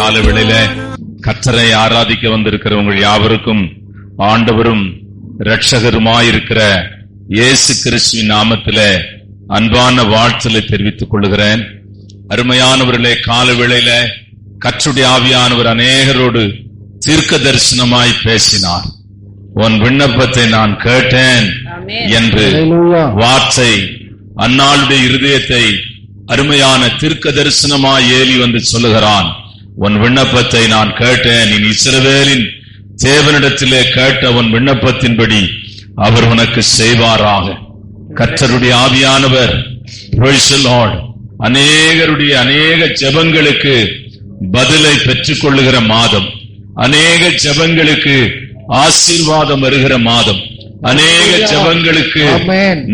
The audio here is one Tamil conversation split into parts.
கால வேளையில கர்த்தரை ஆராதிக்க வந்திருக்கிற உங்கள் யாவருக்கும் ஆண்டவரும் இரட்சகருமாயிருக்கிற இயேசு கிறிஸ்துவின் நாமத்திலே அன்பான வாழ்த்துக்களை தெரிவித்துக் கொள்கிறேன். அருமையானவர்களே, கால வேளையில கர்த்தருடைய ஆவியானவர் அநேகரோடு தீர்க்க தரிசனமாய் பேசினார். உன் விண்ணப்பத்தை நான் கேட்டேன் என்று வார்த்தை அன்னாளுடைய இருதயத்தை அருமையான தீர்க்க தரிசனமாய் ஏலி வந்து சொல்லுகிறான். உன் விண்ணப்பத்தை நான் கேட்டேன், நீ இஸ்ரவேலின் தேவனிடத்திலே கேட்ட உன் விண்ணப்பத்தின்படி அவர் உனக்கு செய்வாராக. கர்த்தருடைய ஆவியானவர் அநேகருடைய அநேக ஜெபங்களுக்கு பதிலை பெற்றுக் கொள்ளுகிற மாதம், அநேக ஜெபங்களுக்கு ஆசீர்வாதம் வருகிற மாதம், அநேக ஜெபங்களுக்கு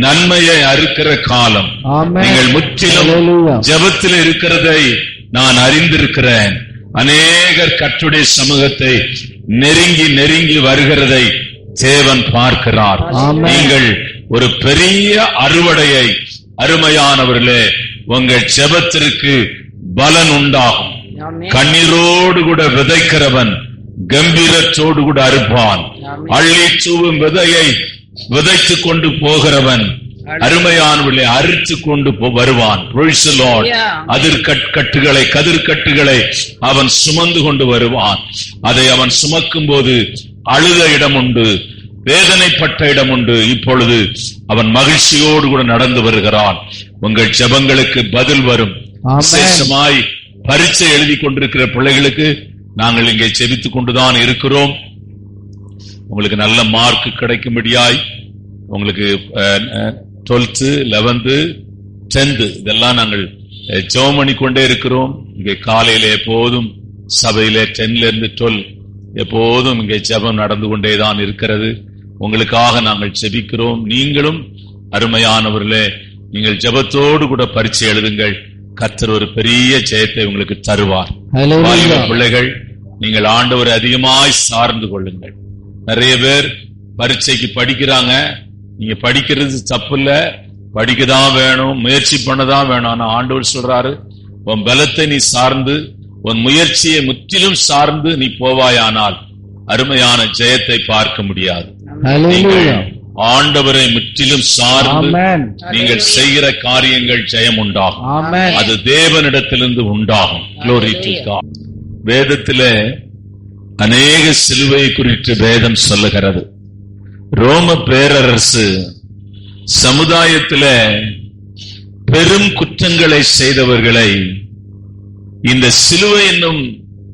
நன்மையை அறுக்கிற காலம். நீங்கள் முற்றிலும் ஜெபத்தில் இருக்கிறதை நான் அறிந்திருக்கிறேன். அநேகர் கர்த்தருடைய சமூகத்தை நெருங்கி நெருங்கி வருகிறதை தேவன் பார்க்கிறார். நீங்கள் ஒரு பெரிய அறுவடையை, அருமையானவர்களே, உங்கள் ஜெபத்திற்கு பலன் உண்டாகும். கண்ணீரோடு கூட விதைக்கிறவன் கம்பீரத்தோடு கூட அறுப்பான். அள்ளி தூவும் விதையை விதைத்துக் கொண்டு போகிறவன் அருமையானவர்களை அறுத்து கொண்டு வருவான். கதிர்கட்டுகளை அவன் சுமந்து கொண்டு வருவான். அதை அவன் சுமக்கும் போது அழுத இடம் உண்டு, வேதனைப்பட்ட இடம் உண்டு. இப்பொழுது அவன் மகிழ்ச்சியோடு கூட நடந்து வருகிறான். உங்கள் ஜெபங்களுக்கு பதில் வரும். விசேஷமாய் பரீட்சை எழுதி கொண்டிருக்கிற பிள்ளைகளுக்கு நாங்கள் இங்கே ஜெபித்துக் கொண்டுதான் இருக்கிறோம். உங்களுக்கு நல்ல மார்க் கிடைக்கும்படியாய் உங்களுக்கு 12th 11th 10th இதெல்லாம் நாங்கள் ஜெபம் பண்ணி கொண்டே இருக்கிறோம். இங்கே காலையில எப்போதும் சபையில 10ல இருந்து 12 எப்போதும் இங்கே ஜெபம் நடந்து கொண்டேதான் இருக்கிறது. உங்களுக்காக நாங்கள் ஜெபிக்கிறோம். நீங்களும் அருமையானவர்களே, நீங்கள் ஜெபத்தோடு கூட பரீட்சை எழுதுங்கள். கர்த்தர் ஒரு பெரிய ஜெயத்தை உங்களுக்கு தருவார். பிள்ளைகள், நீங்கள் ஆண்டவரை அதிகமாய் சார்ந்து கொள்ளுங்கள். நிறைய பேர் பரீட்சைக்கு படிக்கிறாங்க. நீங்க படிக்கிறது தப்பு இல்ல, படிக்கதான் வேணும், முயற்சி பண்ணதான் வேணும். ஆனா ஆண்டவர் சொல்றாரு, உன் பலத்தை நீ சார்ந்து, உன் முயற்சியை முற்றிலும் சார்ந்து நீ போவாயானால் அருமையான ஜெயத்தை பார்க்க முடியாது. ஆண்டவரை முற்றிலும் சார்ந்து நீங்கள் செய்கிற காரியங்கள் ஜெயம் உண்டாகும். அது தேவனிடத்திலிருந்து உண்டாகும். Glory to God. வேதத்திலே அநேக சிலுவை குறித்து வேதம் சொல்லுகிறது. ரோம பேரரசு சமுதாயத்திலே பெரும் குற்றங்களை செய்தவர்களை இந்த சிலுவை என்னும்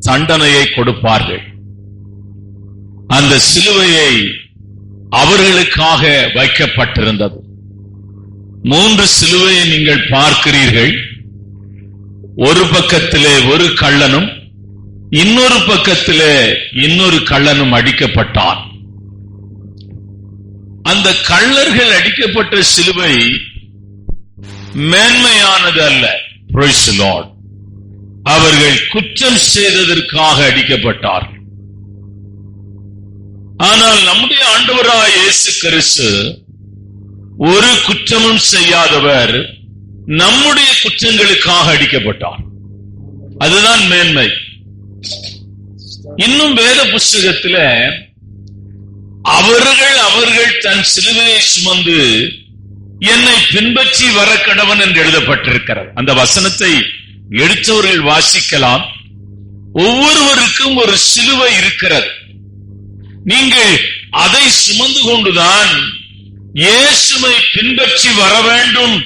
தண்டனையை கொடுப்பார்கள். அந்த சிலுவையை அவர்களுக்காக வைக்கப்பட்டிருந்தது. 3 சிலுவையை நீங்கள் பார்க்கிறீர்கள். ஒரு பக்கத்திலே ஒரு கள்ளனும், இன்னொரு பக்கத்திலே இன்னொரு கள்ளனும் அடிக்கப்பட்டான். அந்த கள்ளர்கள் அடிக்கப்பட்ட சிலுவை மேன்மையானது அல்ல. Praise the Lord. அவர்கள் குற்றம் செய்ததற்காக அடிக்கப்பட்டார்கள். ஆனால் நம்முடைய ஆண்டவராய் இயேசு கிறிஸ்து ஒரு குற்றமும் செய்யாதவர் நம்முடைய குற்றங்களுக்காக அடிக்கப்பட்டார். அதுதான் மேன்மை. இன்னும் வேத புஸ்தகத்தில் அவர்கள் தன் சிலுவையை சுமந்து என்னை பின்பற்றி வர கடவன் என்று எழுதப்பட்டிருக்கிறது. அந்த வசனத்தை எடுத்தவர்கள் வாசிக்கலாம். ஒவ்வொருவருக்கும் ஒரு சிலுவை இருக்கிறது. நீங்கள் அதை சுமந்து கொண்டுதான் இயேசுவை பின்பற்றி வர வேண்டும்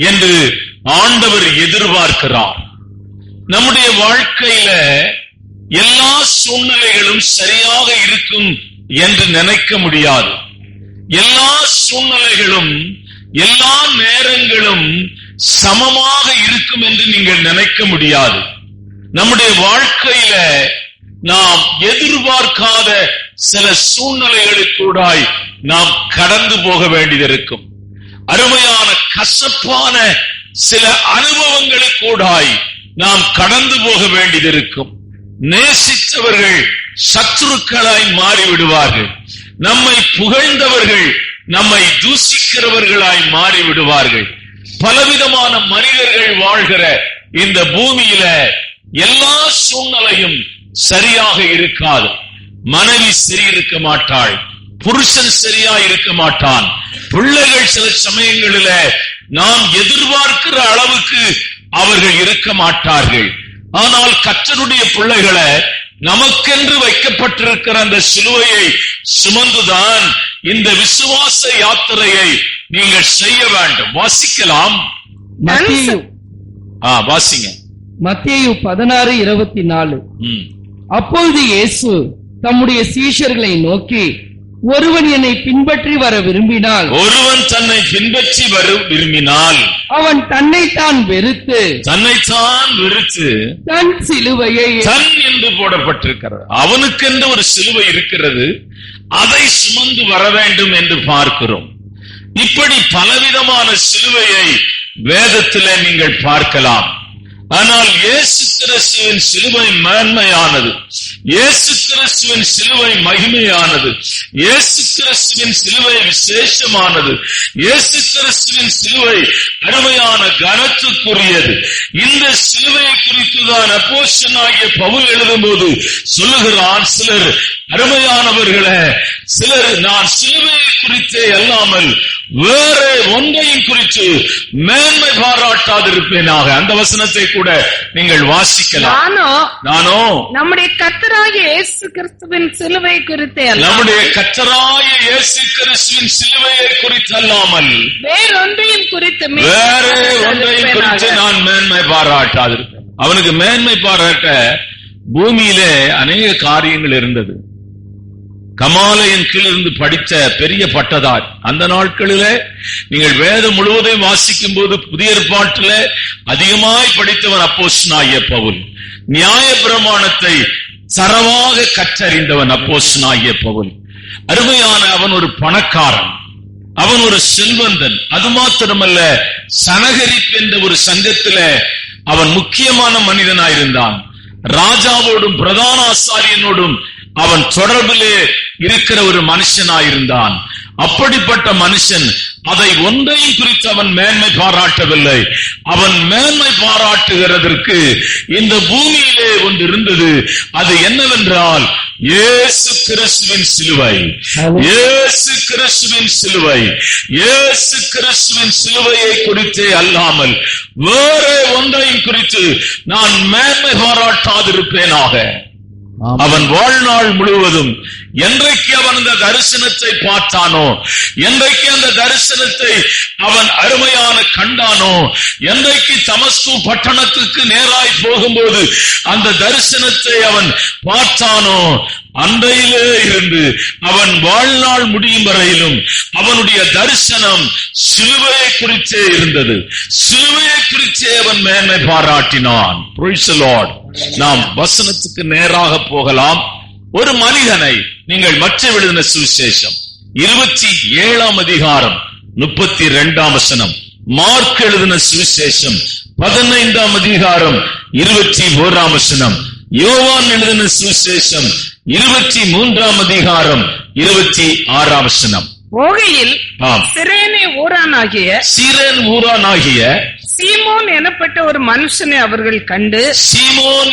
என்று ஆண்டவர் எதிர்பார்க்கிறார். நம்முடைய வாழ்க்கையில எல்லா சூழ்நிலைகளும் சரியாக இருக்கும் என்று நினைக்க முடியாது. எல்லா சூழ்நிலைகளும் எல்லா நேரங்களும் சமமாக இருக்கும் என்று நீங்கள் நினைக்க முடியாது. நம்முடைய வாழ்க்கையில நாம் எதிர்பார்க்காத சில சூழ்நிலைகளுக்கூடாய் நாம் கடந்து போக வேண்டியிருக்கும். அருமையான கசப்பான சில அனுபவங்களுக்கூடாய் நாம் கடந்து போக வேண்டியிருக்கும். நேசித்தவர்கள் சத்துருக்களாய் மாறிவிடுவார்கள். நம்மை புகழ்ந்தவர்கள் நம்மை தூசிக்கிறவர்களாய் மாறிவிடுவார்கள். பலவிதமான மனிதர்கள் வாழ்கிற இந்த பூமியில எல்லா சூழ்நிலையும் சரியாக இருக்காது. மனைவி சரியிருக்க மாட்டாள், புருஷன் சரியா இருக்க மாட்டான், பிள்ளைகள் சில சமயங்களில நாம் எதிர்பார்க்கிற அளவுக்கு அவர்கள் இருக்க மாட்டார்கள். ஆனால் கர்த்தருடைய பிள்ளைகளை நமக்கென்று வைக்கப்பட்டிருக்கிற அந்த சிலுவையை சுமந்துதான் இந்த விசுவாச யாத்திரையை நீங்கள் செய்ய வேண்டும். வாசிக்கலாம். வாசிங்க. மத்தேயு 16:24. அப்பொழுது இயேசு தம்முடைய சீஷர்களை நோக்கி, ஒருவன் என்னை பின்பற்றி வர விரும்பினால், ஒருவன் தன்னை பின்பற்றி வர விரும்பினால் அவன் தன்னைத்தான் வெறுத்து தன் சிலுவையை, தன் என்று போடப்பட்டிருக்கிறது, அவனுக்கென்று ஒரு சிலுவை இருக்கிறது, அதை சுமந்து வர வேண்டும் என்று பார்க்கிறோம். இப்படி பலவிதமான சிலுவையை வேதத்திலே நீங்கள் பார்க்கலாம். ஆனால் இயேசு கிறிஸ்துவின் சிலுவை மேன்மையானது, இயேசு கிறிஸ்துவின் சிலுவை மகிமையானது, இயேசு கிறிஸ்துவின் சிலுவை விசேஷமானது, இயேசு கிறிஸ்துவின் சிலுவை அருமையான கனத்துக்குரியது. இந்த சிலுவையை குறித்துதான் அப்போஸ்தலனாகிய பவுல் எழுதும்போது சொல்லுகிறான், சிலர் அருமையானவர்களே, சிலர் நான் சிலுவையை குறித்தே அல்லாமல் வேற ஒன்றையும் குறித்து மேன்மை பாராட்டாதிருப்பேனாக. அந்த வசனத்தை கூட நீங்கள் வாசிக்கலாம். நானோ நம்முடைய கர்த்தராகிய இயேசு கிறிஸ்துவின் சிலுவை குறித்தே, நம்முடைய கர்த்தராகிய இயேசு கிறிஸ்துவின் சிலுவையை குறித்து அல்லாமல் வேற ஒன்றையும் குறித்து நான் மேன்மை பாராட்டாதிருப்பேன். அவனுக்கு மேன்மை பாராட்ட பூமியிலே அநேக காரியங்கள் இருந்தது. கமாலையின் கீழிருந்து படித்த பெரிய பட்டதார். அந்த நாட்களிலே நீங்கள் வேதம் முழுவதையும் வாசிக்கும் போது புதிய ஏற்பாட்டிலே அதிகமாய் படித்தவன் அப்போஸ்தலனாகிய பவுல். நியாய பிரமாணத்தை சரவாக கற்றறிந்தவன் அப்போஸ்தலனாகிய பவுல். அருமையான அவன் ஒரு பணக்காரன், அவன் ஒரு செல்வந்தன். அது மாத்திரமல்ல, சனகரிப்பு என்ற ஒரு சங்கத்திலே அவன் முக்கியமான மனிதனாயிருந்தான். ராஜாவோடும் பிரதான ஆசாரியனோடும் அவன் தொடர்பிலே இருக்கிற ஒரு மனுஷனாயிருந்தான். அப்படிப்பட்ட மனுஷன் அதை ஒன்றையும் குறித்து அவன் மேன்மை பாராட்டவில்லை. அவன் மேன்மை பாராட்டுகிறதற்கு இந்த பூமியிலே ஒன்று இருந்தது. அது என்னவென்றால் இயேசு கிறிஸ்துவின் சிலுவை. இயேசு கிறிஸ்துவின் சிலுவை, இயேசு கிறிஸ்துவின் சிலுவையை குறித்தே அல்லாமல் வேற ஒன்றையும் குறித்து நான் மேன்மை பாராட்டாதிருப்பேனாக. அவன் வாழ்நாள் முழுவதும் என்றைக்கு அவன் அந்த தரிசனத்தை பார்த்தானோ, என்றைக்கு அந்த தரிசனத்தை அவன் அருமையான கண்டானோ, என்றைக்கு தமஸ்கு பட்டணத்துக்கு நேராய் போகும்போது அந்த தரிசனத்தை அவன் பார்த்தானோ, அன்றையிலே இருந்து அவன் வாழ்நாள் முடியும் வரையிலும் அவனுடைய தரிசனம் சிலுவையை குறித்தே இருந்தது. சிலுவையை குறித்தே அவன் மேன்மை பாராட்டினான். Praise the Lord. நாம் வசனத்துக்கு நேராக போகலாம். ஒரு மனிதனை நீங்கள் மற்ற எழுதின சுவிசேஷம் 27 அதிகாரம் 32 வசனம், மார்க் எழுதின சுவிசேஷம் 15 அதிகாரம் 21 வசனம், யோவான் எழுதின சுவிசேஷம் 23 அதிகாரம் 26 வசனம். போகையில் சிரேனே ஊரானாகிய சீமோன் எனப்பட்ட ஒரு மனுஷனை அவர்கள் கண்டு, சீமோன்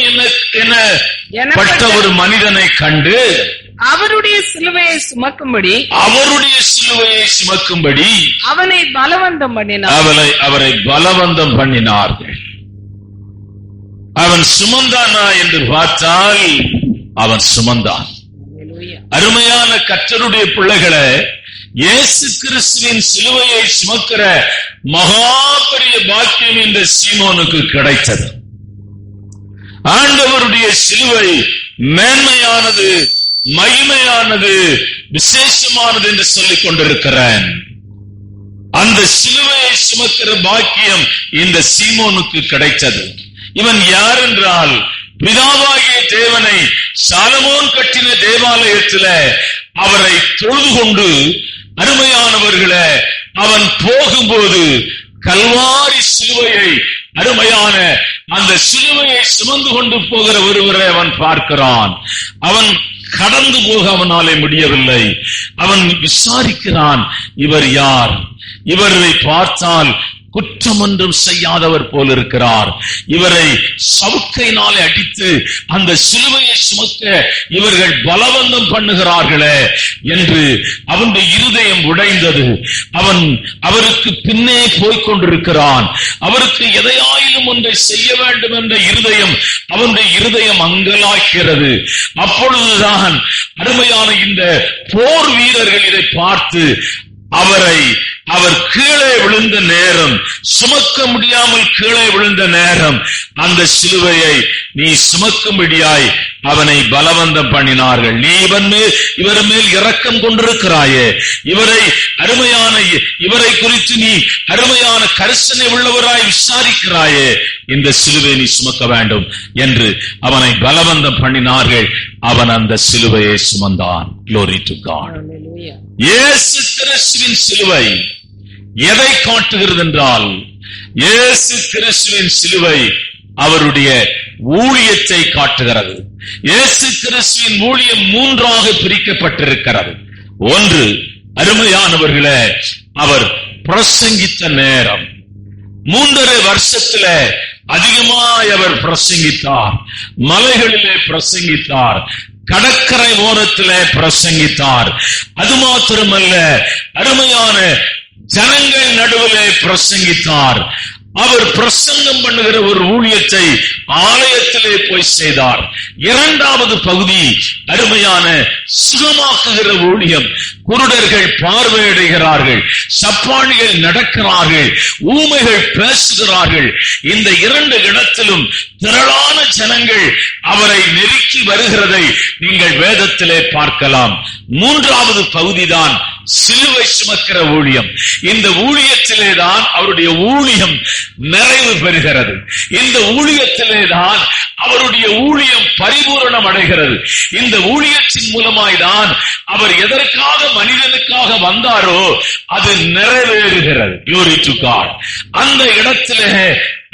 எனப்பட்ட ஒரு மனிதனை கண்டு அவருடைய சிலுவையை சுமக்கும்படி அவனை பலவந்தம் பண்ணினார்கள். அவன் சுமந்தானா என்று பார்த்தால் அவன் சுமந்தான். அருமையான கர்த்தருடைய பிள்ளைகளை, இயேசு கிறிஸ்துவின் சிலுவையை சுமக்கிற மகா பெரிய பாக்கியம் இந்த சீமோனுக்கு கிடைத்தது. ஆண்டவருடைய சிலுவை மேன்மையானது, மகிமையானது, விசேஷமானது என்று சொல்லிக் கொண்டிருக்கிறேன். அந்த சிலுவையை சுமக்கிற பாக்கியம் இந்த சீமோனுக்கு கிடைத்தது. இவன் யார் என்றால், பிதாவாகிய தேவனை சாலமோன் கட்டின தேவாலயத்தில் அவரை தொழுது கொண்டு, அருமையானவர்களே, அவன் போகும்போது கல்வாரி சிலுவையை, அருமையான அந்த சிலுவையை சுமந்து கொண்டு போகிற ஒருவரை அவன் பார்க்கிறான். அவன் கடந்து போக அவனாலே முடியவில்லை. அவன் விசாரிக்கிறான், இவர் யார்? இவரை பார்த்தால் குற்றம் ஒன்றும் செய்யாதவர் போல் இருக்கிறார். இவரை சவுக்கையினாலே அடித்து அந்த சிலுவையை சுமக்க இவர்கள் பலவந்தம் பண்ணுகிறார்களே என்று அவனுடைய இருதயம் உடைந்தது. அவன் அவருக்கு பின்னே போய்கொண்டிருக்கிறான். அவருக்கு எதையாயிலும் ஒன்றை செய்ய வேண்டும் என்ற இருதயம் அவனுடைய இருதயம் அங்கலாக்கிறது. அப்பொழுதுதான் அருமையான இந்த போர் வீரர்கள் இதை பார்த்து அவர் கீழே விழுந்த நேரம், சுமக்க முடியாமல் கீழே விழுந்த நேரம், அந்த சிலுவையை நீ சுமக்கும்படியாய் அவனை பலவந்தம் பண்ணினார்கள். நீ இவர் மேல் இரக்கம் கொண்டிருக்கிறாயே, இவரை குறித்து நீ அருமையான கரிசனை உள்ளவராய் விசாரிக்கிறாயே, இந்த சிலுவை நீ சுமக்க வேண்டும் என்று அவனை பலவந்தம் பண்ணினார்கள். அவன் அந்த சிலுவையை சுமந்தான். Glory to God. இயேசு கிறிஸ்துவின் சிலுவை எதை காட்டுகிறது என்றால், இயேசு கிறிஸ்துவின் சிலுவை அவருடைய ஊழியத்தை காட்டுகிறது. இயேசு கிறிஸ்துவின் ஊழியம் மூன்றாக பிரிக்கப்பட்டிருக்கிறது. ஒன்று, அருமையானவர்களே, அவர் பிரசங்கித்த நேரம். 3.5 வருஷத்துல அதிகமாய் அவர் பிரசங்கித்தார். மலைகளிலே பிரசங்கித்தார், கடற்கரை ஓரத்திலே பிரசங்கித்தார். அது மாத்திரமல்ல, அருமையான ஜனங்கள் நடுவிலே பிரசங்கித்தார். அவர் பிரசங்கம் பண்ணுகிற ஒரு ஊழியத்தை ஆலயத்திலே போய் செய்தார். 2வது பகுதி அருமையான சுகமாக்குகிற ஊழியம். குருடர்கள் பார்வையடைகிறார்கள், சப்பானிகள் நடக்கிறார்கள், ஊமைகள் பேசுகிறார்கள். இந்த 2 இடத்திலும் திரளான ஜனங்கள் அவரை நெருக்கி வருகிறதை நீங்கள் வேதத்திலே பார்க்கலாம். 3வது பகுதிதான் சிலுவை சுமக்கிற ஊழியம். இந்த ஊழியத்திலேதான் அவருடைய ஊழியம் நிறைவு பெறுகிறது. இந்த ஊழியத்திலேதான் அவருடைய ஊழியம் பரிபூரணம் அடைகிறது. இந்த ஊழியத்தின் மூலமாய்தான் அவர் எதற்காக மனிதனுக்காக வந்தாரோ அது நிறைவேறுகிறது. Glory to God. அந்த இடத்திலே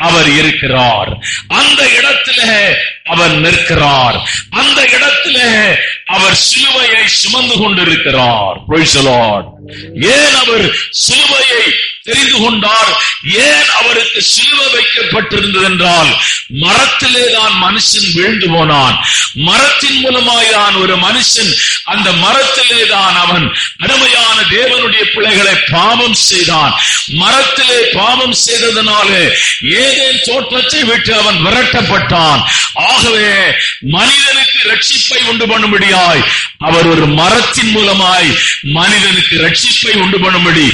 அவர் இருக்கிறார், அந்த இடத்திலே அவர் நிற்கிறார், அந்த இடத்திலே அவர் சிலுவையை சுமந்து கொண்டிருக்கிறார். Praise the Lord. ஏன் அவர் சிலுவையை தெரிந்து கொண்டார்? ஏன் அவருக்கு சிலுவை வைக்கப்பட்டிருந்தது என்றால், மரத்திலே தான் மனுஷன் வீழ்ந்து போனான். மரத்தின் மூலமாய்தான் ஒரு மனுஷன், அந்த மரத்திலே தான் அவன் அருமையான தேவனுடைய பிள்ளைகளை பாவம் செய்தான். மரத்திலே பாவம் செய்ததனாலே ஏதேன் தோட்டத்தை விட்டு அவன் விரட்டப்பட்டான். ஆகவே மனிதனுக்கு ரட்சிப்பை உண்டு பண்ணும்படியாய் அவர் ஒரு மரத்தின் மூலமாய் மனிதனுக்கு ரட்சிப்பை உண்டு பண்ணும்படி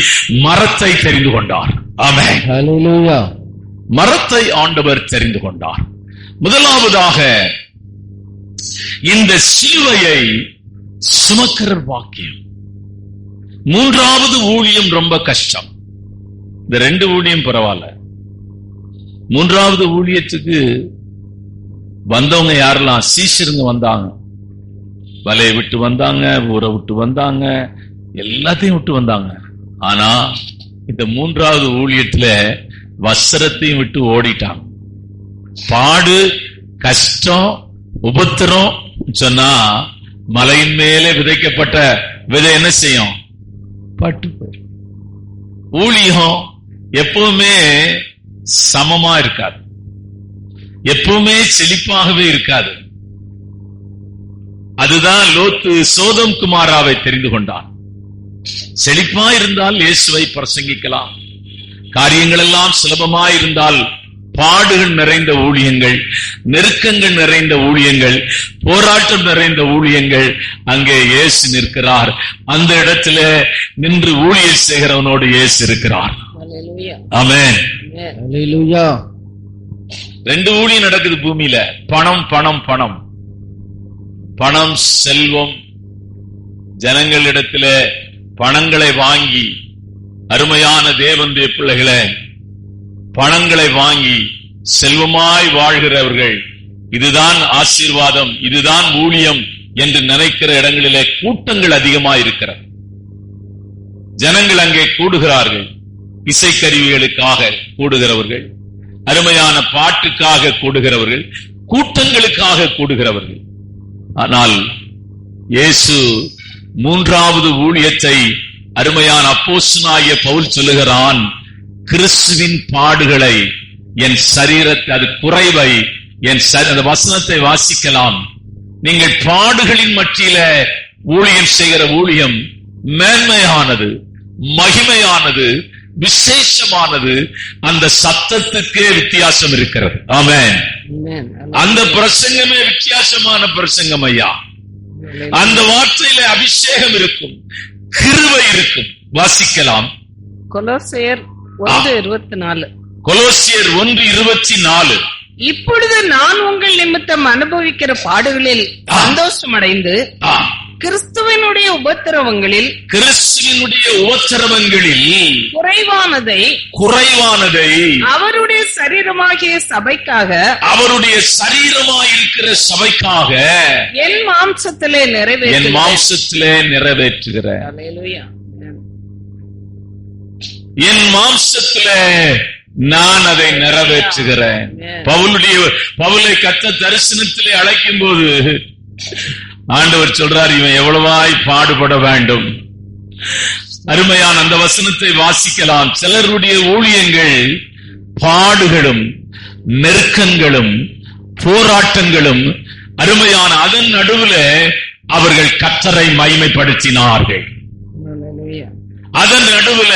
மரத்தை தெரிந்து கொண்டார். ஆமென். ஹல்லேலூயா. மரத்தை ஆண்டவர் தெரிந்து கொண்டார். முதலாவதாக இந்த சிலுவையை சுமக்கிற வாக்கியம். 3வது ஊழியம் ரொம்ப கஷ்டம். இந்த 2 ஊழியம் பரவாயில்ல. 3வது ஊழியத்துக்கு வந்தவங்க யாரெல்லாம்? சீஷருங்க வந்தாங்க, வலையை விட்டு வந்தாங்க, ஊரை விட்டு வந்தாங்க, எல்லாத்தையும் விட்டு வந்தாங்க. ஆனா இந்த 3வது ஊழியத்துல வஸ்திரத்தையும் விட்டு ஓடிட்டாங்க. பாடு, கஷ்டம், உபத்திரம் சொன்னா மலையின் மேலே விதைக்கப்பட்ட விதை என்ன செய்யும்? பட்டு போயிடும். ஊழியம் எப்பவுமே சமமா இருக்காது, எப்பவுமே செழிப்பாகவே இருக்காது. அதுதான் லோத்து சோதம் குமாராவை தெரிந்து கொண்டான். செழிப்பா இருந்தால் இயேசுவை பிரசங்கிக்கலாம். காரியங்கள் எல்லாம் சுலபமாய் இருந்தால், பாடுகள் நிறைந்த ஊழியங்கள், நெருக்கங்கள் நிறைந்த ஊழியங்கள், போராட்டம் நிறைந்த ஊழியங்கள், அங்கே இயேசு நிற்கிறார். அந்த இடத்துல நின்று ஊழியர் செய்கிறவனோடு இயேசு இருக்கிறார். ஆமென். ஹல்லேலூயா. 2 ஊழியம் நடக்குது பூமியில. பணம் பணம் பணம் பணம், செல்வம். ஜனங்களிடத்துல பணங்களை வாங்கி, அருமையான தேவனுடைய பிள்ளைகளை பணங்களை வாங்கி செல்வமாய் வாழ்கிறவர்கள், இதுதான் ஆசீர்வாதம், இதுதான் ஊழியம் என்று நினைக்கிற இடங்களிலே கூட்டங்கள் அதிகமாய் இருக்கிறது. ஜனங்கள் அங்கே கூடுகிறார்கள். இசைக்கருவிகளுக்காக கூடுகிறவர்கள், அருமையான பாட்டுக்காக கூடுகிறவர்கள், கூட்டங்களுக்காக கூடுகிறவர்கள். ஆனால் இயேசு 3வது ஊழியத்தை அருமையான அப்போஸ்தலனாகிய பவுல் சொல்லுகிறான், கிறிஸ்துவின் பாடுகளை என் சரீரத்தை, அது குறைவை அந்த வசனத்தை வாசிக்கலாம். நீங்கள் பாடுகளின் மத்தியில ஊழியம் செய்கிற ஊழியம் மேன்மையானது, மகிமையானது, விசேஷமானது. அந்த சத்தத்துக்கே வித்தியாசம் இருக்கிறது. ஆமென். அந்த பிரசங்கமே வித்தியாசமான பிரசங்கம் ஐயா. அந்த வார்த்தையில அபிஷேகம் இருக்கும், கிருபை இருக்கும். வாசிக்கலாம். கொலோசியர் 1:24. கொலோசியர் 1:24. இப்பொழுது நான் உங்கள் நிமித்தம் அனுபவிக்கிற பாடுகளில் சந்தோஷமடைந்து கிறிஸ்துவனுடைய உபத்திரவங்களில் குறைவானதை அவருடைய சரீரமாகிய சபைக்காக, அவருடைய சரீரமாயிருக்கிற சபைக்காக என் மாம்சத்திலே நிறைவேற்றுகிறேன். என் மாம்சத்திலே நான் அதை நிறைவேற்றுகிறேன். பவுலை கர்த்தர் தரிசனத்திலே அழைக்கும் போது ஆண்டவர் சொல்றார், இவன் எவ்வளவாய் பாடுபட வேண்டும். அருமையான அந்த வசனத்தை வாசிக்கலாம். சிலருடைய ஊழியங்கள் பாடுகளும் நெருக்கங்களும் போராட்டங்களும் அருமையான, அதன் நடுவுல அவர்கள் கர்த்தரை மகிமைப்படுத்தினார்கள். அதன் நடுவுல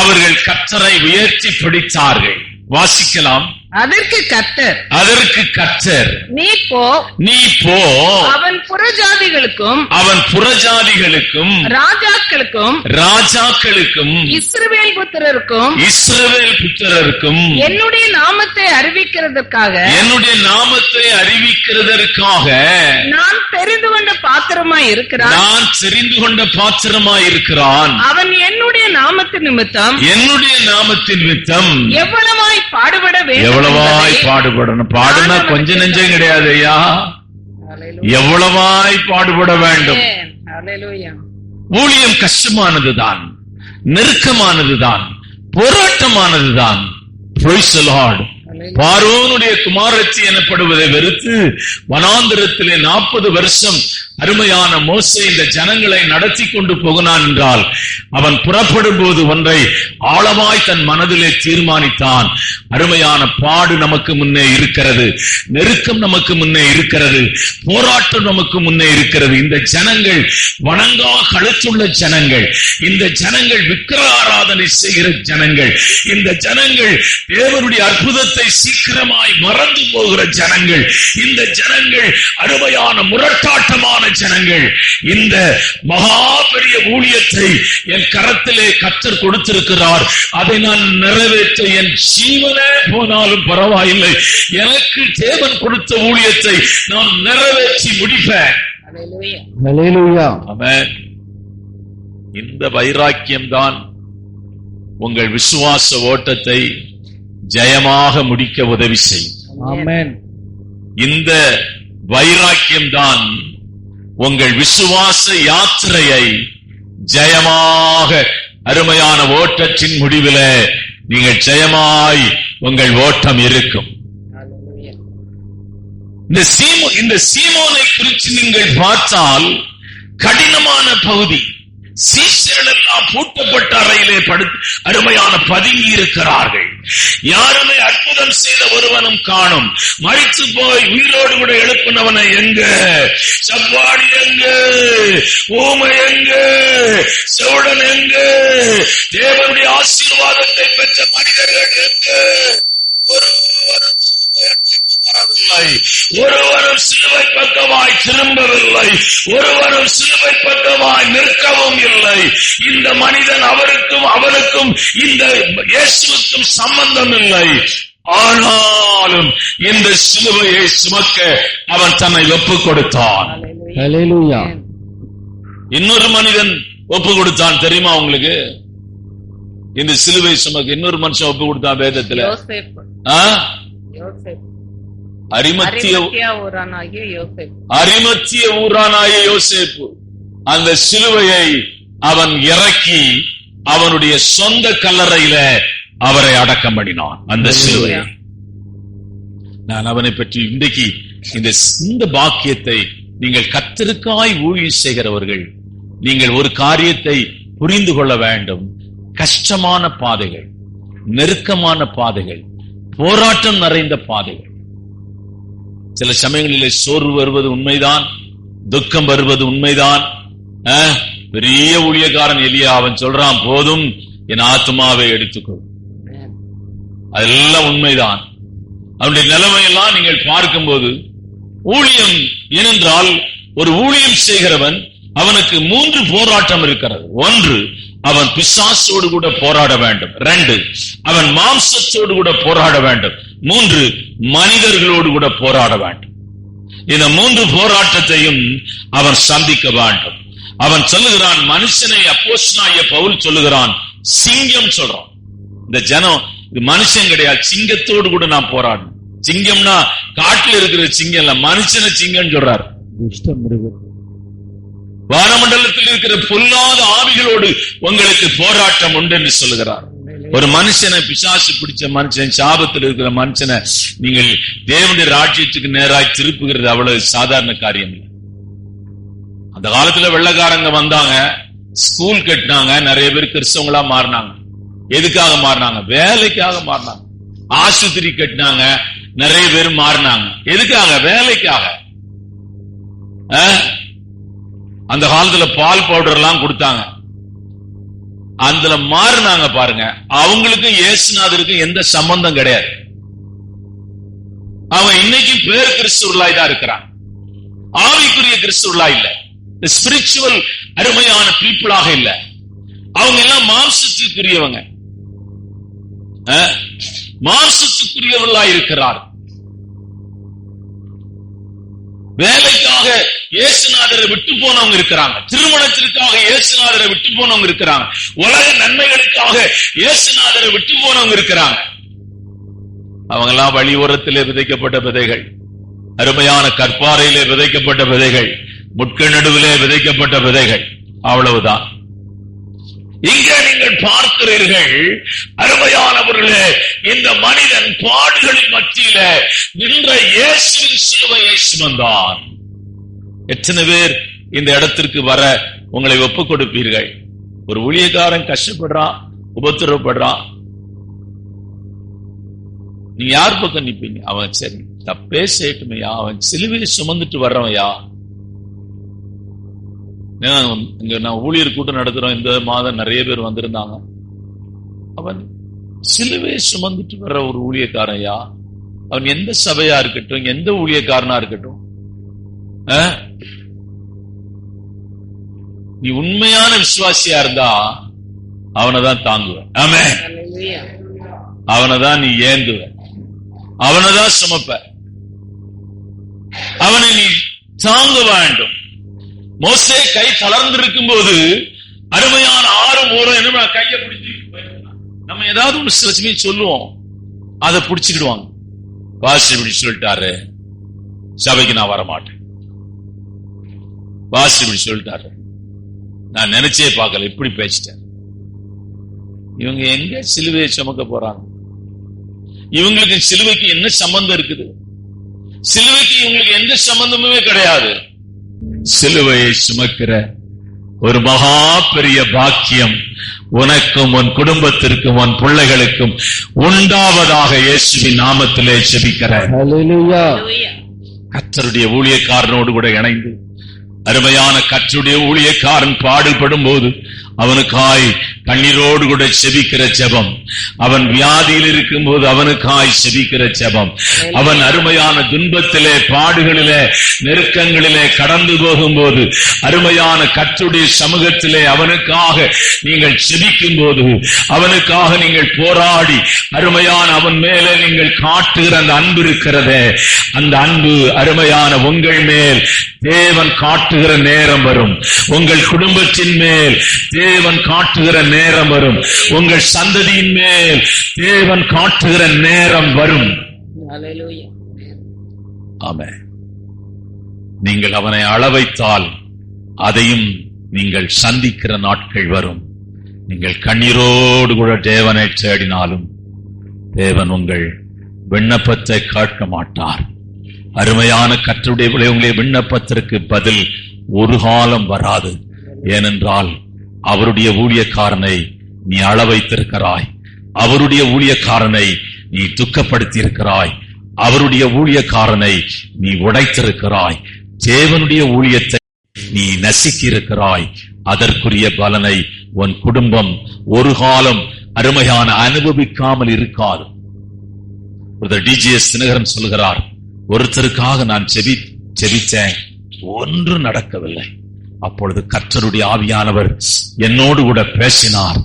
அவர்கள் கர்த்தரை உயர்த்தி பிடித்தார்கள். வாசிக்கலாம். அதற்கு கர்த்தர் நீ போ அவன் புறஜாதிகளுக்கும் ராஜாக்களுக்கும் இஸ்ரவேல் புத்திரருக்கும் என்னுடைய நாமத்தை அறிவிக்கிறதற்காக நான் தெரிந்து கொண்ட பாத்திரமாய் இருக்கிறான். அவன் என்னுடைய நாமத்தின் நிமித்தம் எவ்வளவாய் பாடுபட வேண்டும். பாடுபடணும். பாடுனா கொஞ்சம் நெஞ்சம் கிடையாது ஐயா. எவ்வளவாய் பாடுபட வேண்டும். ஊழியம் கஷ்டமானதுதான், நெருக்கமானதுதான், போராட்டமானதுதான். Praise the Lord. பார்வோனுடைய குமாரத்தி எனப்படுவதை வெறுத்து வனாந்திரத்திலே 40 வருஷம் அருமையான மோசே இந்த ஜனங்களை நடத்தி கொண்டு போகிறான் என்றால், அவன் புறப்படும் போது ஒன்றை ஆழமாய் தன் மனதிலே தீர்மானித்தான். அருமையான பாடு நமக்கு முன்னே இருக்கிறது, நெருக்கம் நமக்கு முன்னே இருக்கிறது, போராட்டம் நமக்கு முன்னே இருக்கிறது. இந்த ஜனங்கள் வணங்கா கழுத்துள்ள ஜனங்கள், இந்த ஜனங்கள் விக்கிர ஆராதனை செய்கிற ஜனங்கள், இந்த ஜனங்கள் தேவனுடைய அற்புதத்தை சீக்கிரமாய் மறந்து போகிற ஜனங்கள், இந்த ஜனங்கள் அருமையான முரட்டாட்டமான ஜனங்கள். இந்த மகா பெரிய ஊழியத்தை என் கரத்திலே கர்த்தர் கொடுத்திருக்கிறார். அதை நான் நிறைவேற்ற என் ஜீவனே போனாலும் பரவாயில்லை, எனக்கு தேவன் கொடுத்த ஊழியத்தை நான் நிறைவேற்றி முடிப்பேன். இந்த வைராக்கியம்தான் உங்கள் விசுவாச ஓட்டத்தை ஜெயமாக முடிக்க உதவி செய்யும். இந்த வைராக்கியம்தான் உங்கள் விசுவாச யாத்திரையை ஜெயமாக, அருமையான ஓட்டத்தின் முடிவில நீங்கள் ஜெயமாய் உங்கள் ஓட்டம் இருக்கும். இந்த சீமோனை குறித்து நீங்கள் பார்த்தால் கடினமான பகுதி. சீசர்கள் எல்லாம் பூட்டப்பட்ட அறையிலே அருமையான பதுங்கி இருக்கிறார்கள். யாருமே அற்புதம் செய்த ஒருவனும் காணும். மரித்து போய் உயிரோடு கூட எழுப்பினவனை எங்க, சப்பாடி எங்க, ஊமை எங்க, செவுடன் எங்க, தேவனுடைய ஆசீர்வாதத்தை பெற்ற மனிதர்கள் எங்க, ஒருவரும் சிலுவை பக்கமாய் திரும்பவில்லை, ஒருவரும் சிலுவை பக்கமாய் நிற்கவும் இல்லை. இந்த மனிதன் அவனுக்கும் இந்த இயேசுவுக்கும் சம்பந்தம் இல்லை. ஆனாலும் இந்த சிலுவையை சுமக்க அவன் தன்னை ஒப்புக் கொடுத்தான். இன்னொரு மனிதன் ஒப்பு கொடுத்தான் தெரியுமா உங்களுக்கு? இந்த சிலுவை சுமக்க இன்னொரு மனுஷன் ஒப்பு கொடுத்தான் வேதத்துல. அரிமத்திய ஊரானாகிய யோசேப்பு அந்த சிலுவையை அவன் இறக்கி அவனுடைய சொந்த கல்லறையில அவரை அடக்கம் பண்ணினான். அந்த சிலுவையை நான் அவனை பற்றி இன்றைக்கு இந்த பாக்கியத்தை நீங்கள் கர்த்தருக்காய் ஊழியம் செய்கிறவர்கள், நீங்கள் ஒரு காரியத்தை புரிந்து கொள்ள வேண்டும். கஷ்டமான பாதைகள், நெருக்கமான பாதைகள், போராட்டம் நிறைந்த பாதைகள். சில சமயங்களிலே சோர்வு வருவது உண்மைதான், துக்கம் வருவது உண்மைதான். பெரிய ஊழியக்காரன் எலியா அவன் சொல்றான், போதும் என் ஆத்மாவை எடுத்துக்கொள். அதெல்லாம் உண்மைதான். அவனுடைய நிலைமையெல்லாம் நீங்கள் பார்க்கும்போது ஊழியம் ஏனென்றால் ஒரு ஊழியம் செய்கிறவன் அவனுக்கு 3 போராட்டம் இருக்கிறது. 1, அவன் பிசாசோடு கூட போராட வேண்டும். 2, அவன் மாம்சத்தோடு கூட போராட வேண்டும். 3, மனிதர்களோடு கூட போராட வேண்டும். இந்த 3 போராட்டத்தையும் அவன் சந்திக்க வேண்டும். அவன் சொல்லுகிறான், மனுஷனை அப்போஸ்தலனாகிய பவுல் சொல்லுகிறான், சிங்கம் சொல்றான். இந்த ஜனம் இது மனுஷன் கிடையாது, சிங்கத்தோடு கூட நான் போராடணும். சிங்கம்னா காட்டுல இருக்கிற சிங்கம் இல்ல, மனுஷனை சிங்கம் சொல்றாரு. வானமண்டலத்தில் இருக்கிற பொல்லாத ஆவிகளோடு உங்களுக்கு போராட்டம் உண்டு என்று சொல்லுகிறார். ஒரு மனுஷனை, பிசாசு பிடிச்ச மனுஷன், சாபத்தில் இருக்கிற மனுஷனை நீங்கள் தேவனுடைய ராஜ்யத்துக்கு நேராய் திருப்புகிறது அவ்வளவு சாதாரண காரியம் இல்லை. அந்த காலத்துல வெள்ளைக்காரங்க வந்தாங்க, ஸ்கூல் கட்டினாங்க, நிறைய பேர் கிறிஸ்தவங்களா மாறினாங்க. எதுக்காக மாறினாங்க? வேலைக்காக மாறினாங்க. ஆஸ்பத்திரி கட்டினாங்க, நிறைய பேர் மாறினாங்க. எதுக்காக? வேலைக்காக. அந்த காலத்துல பால் பவுடர் எல்லாம் கொடுத்தாங்க, அதுல மாறினாங்க பாருங்க. அவங்களுக்கும் இயேசுநாதருக்கும் எந்த சம்பந்தம் கிடையாது. அவங்க இன்னைக்கு பேர் கிறிஸ்துவர்களாய் தான் இருக்கிறாங்க, ஆவிக்குரிய கிறிஸ்துவர்களா இல்ல, ஸ்பிரிச்சுவல் அருமையான பீப்புளாக இல்ல. அவங்க எல்லாம் மாம்சத்துக்குரியவங்க, மாம்சத்துக்குரியவர்களா இருக்கிறார். வேலைக்காக இயேசுநாதரை விட்டு போனவங்க இருக்கிறாங்க, திருமணத்திற்காக இயேசுநாதரை விட்டு போனவங்க இருக்கிறாங்க, உலக நன்மைகளுக்காக இயேசுநாதரை விட்டு போனவங்க இருக்கிறாங்க. அவங்க எல்லாம் வழி ஓரத்திலே விதைக்கப்பட்ட விதைகள், அருமையான கற்பாறையிலே விதைக்கப்பட்ட விதைகள், முட்கள் நடுவிலே விதைக்கப்பட்ட விதைகள், அவ்வளவுதான். இங்கே நீங்கள் பார்க்கிறீர்கள் அருமையானவர்களே, இந்த மனிதன் பாடுகளின் மத்தியில நின்ற இயேசுவின் சிலுவையை சுமந்தான். எத்தனை பேர் இந்த இடத்திற்கு வர உங்களை ஒப்புக் கொடுப்பீர்கள்? ஒரு ஊழியக்காரன் கஷ்டப்படுறான், உபத்திரவப்படுறான், நீங்க யார் பக்கம் நிப்பீங்க? அவன் சரி தப்பே செய்யட்டுமையா, அவன் சிலுவையை சுமந்துட்டு வர்றவையா. இங்க நான் ஊழியர் கூட்டம் நடத்துறோம், இந்த மாதம் நிறைய பேர் வந்திருந்தாங்க. அவன் சிலுவையை சுமந்துட்டு வர்ற ஒரு ஊழியக்காரையா, அவன் எந்த சபையா இருக்கட்டும், எந்த ஊழியக்காரனா இருக்கட்டும், நீ உண்மையான விசுவாசியா இருந்தா அவனைதான் தாங்குவ. ஆமென். அவனைதான் நீ ஏந்துவ, அவனைதான் சுமப்ப, அவனை நீ தாங்க வேண்டும். மோசே கை தளர்ந்திருக்கும் போது அருமையான 6 ஓரம் என்ன கையை பிடிச்சி, நம்ம ஏதாவது ஒண்ணு சில சமயம் சொல்லுவோம், அதை பிடிச்சுக்கிடுவாங்க. பாஸ்டர் இப்படி சொல்லிட்டாரு, சபைக்கு நான் வரமாட்டேன். பாஸ்டர் இப்படி சொல்லிட்டாரு, நான் நினைச்சே பார்க்கல, இப்படி பேசிட்டேன். இவங்க எங்க சிலுவையை சுமக்க போறாங்க? இவங்களுக்கு சிலுவைக்கு என்ன சம்பந்தம் இருக்குது? சிலுவைக்கு இவங்களுக்கு எந்த சம்பந்தமுமே கிடையாது. சிலுவையை சுமக்கிற ஒரு மகா பெரிய பாக்கியம் உனக்கும் உன் குடும்பத்திற்கும் உன் பிள்ளைகளுக்கும் உண்டாவதாக இயேசுவின் நாமத்திலே ஜெபிக்கிறேன். ஹல்லேலூயா. கர்த்தருடைய ஊழியக்காரனோடு கூட இணைந்து அருமையான கர்த்தருடைய ஊழியக்காரன் பாடுபடும் போது அவனுக்காய் கண்ணீரோடு கூட செபிக்கிற ஜெபம், அவன் வியாதியில் இருக்கும் போது அவனுக்காய் செபிக்கிற ஜெபம், அவன் அருமையான துன்பத்திலே, பாடுகளிலே, நெருக்கங்களிலே கடந்து போகும்போது அருமையான கர்த்தருடைய சமூகத்திலே அவனுக்காக நீங்கள் செபிக்கும் போது, அவனுக்காக நீங்கள் போராடி அருமையான அவன் மேலே நீங்கள் காட்டுகிற அந்த அன்பு இருக்கிறதே, அந்த அன்பு அருமையான உங்கள் மேல் தேவன் காட்டுகிற நேரம் வரும். உங்கள் குடும்பத்தின் மேல் தேவன் காட்டுகிற நேரம் வரும். உங்கள் சந்ததியின் மேல் தேவன் காட்டுகிற நேரம் வரும். ஆமென். நீங்கள் அவனை அளவைத்தால் அதையும் நீங்கள் சந்திக்கிற நாட்கள் வரும். நீங்கள் கண்ணீரோடு கூட தேவனை தேடினாலும் தேவன் உங்கள் விண்ணப்பத்தை கேட்க மாட்டார். அருமையான கர்த்தருடைய உங்களுடைய விண்ணப்பத்திற்கு பதில் ஒரு காலம் வராது. ஏனென்றால் அவருடைய ஊழியக்காரனை நீ அளவைத்திருக்கிறாய். அவருடைய ஊழியக்காரனை நீ துக்கப்படுத்தி இருக்கிறாய், அவருடைய ஊழியக்காரனை நீ உடைத்திருக்கிறாய், தேவனுடைய ஊழியத்தை நீ நசுக்கி இருக்கிறாய். அதற்குரிய பலனை உன் குடும்பம் ஒரு காலம் அருமையான அனுபவிக்காமல் இருக்காது. டிஜிஎஸ் தினகரன் சொல்கிறார், ஒருத்தருக்காக நான் செபித்தேன், ஒன்று நடக்கவில்லை. அப்பொழுது கர்த்தருடைய ஆவியானவர் என்னோடு கூட பேசினார்,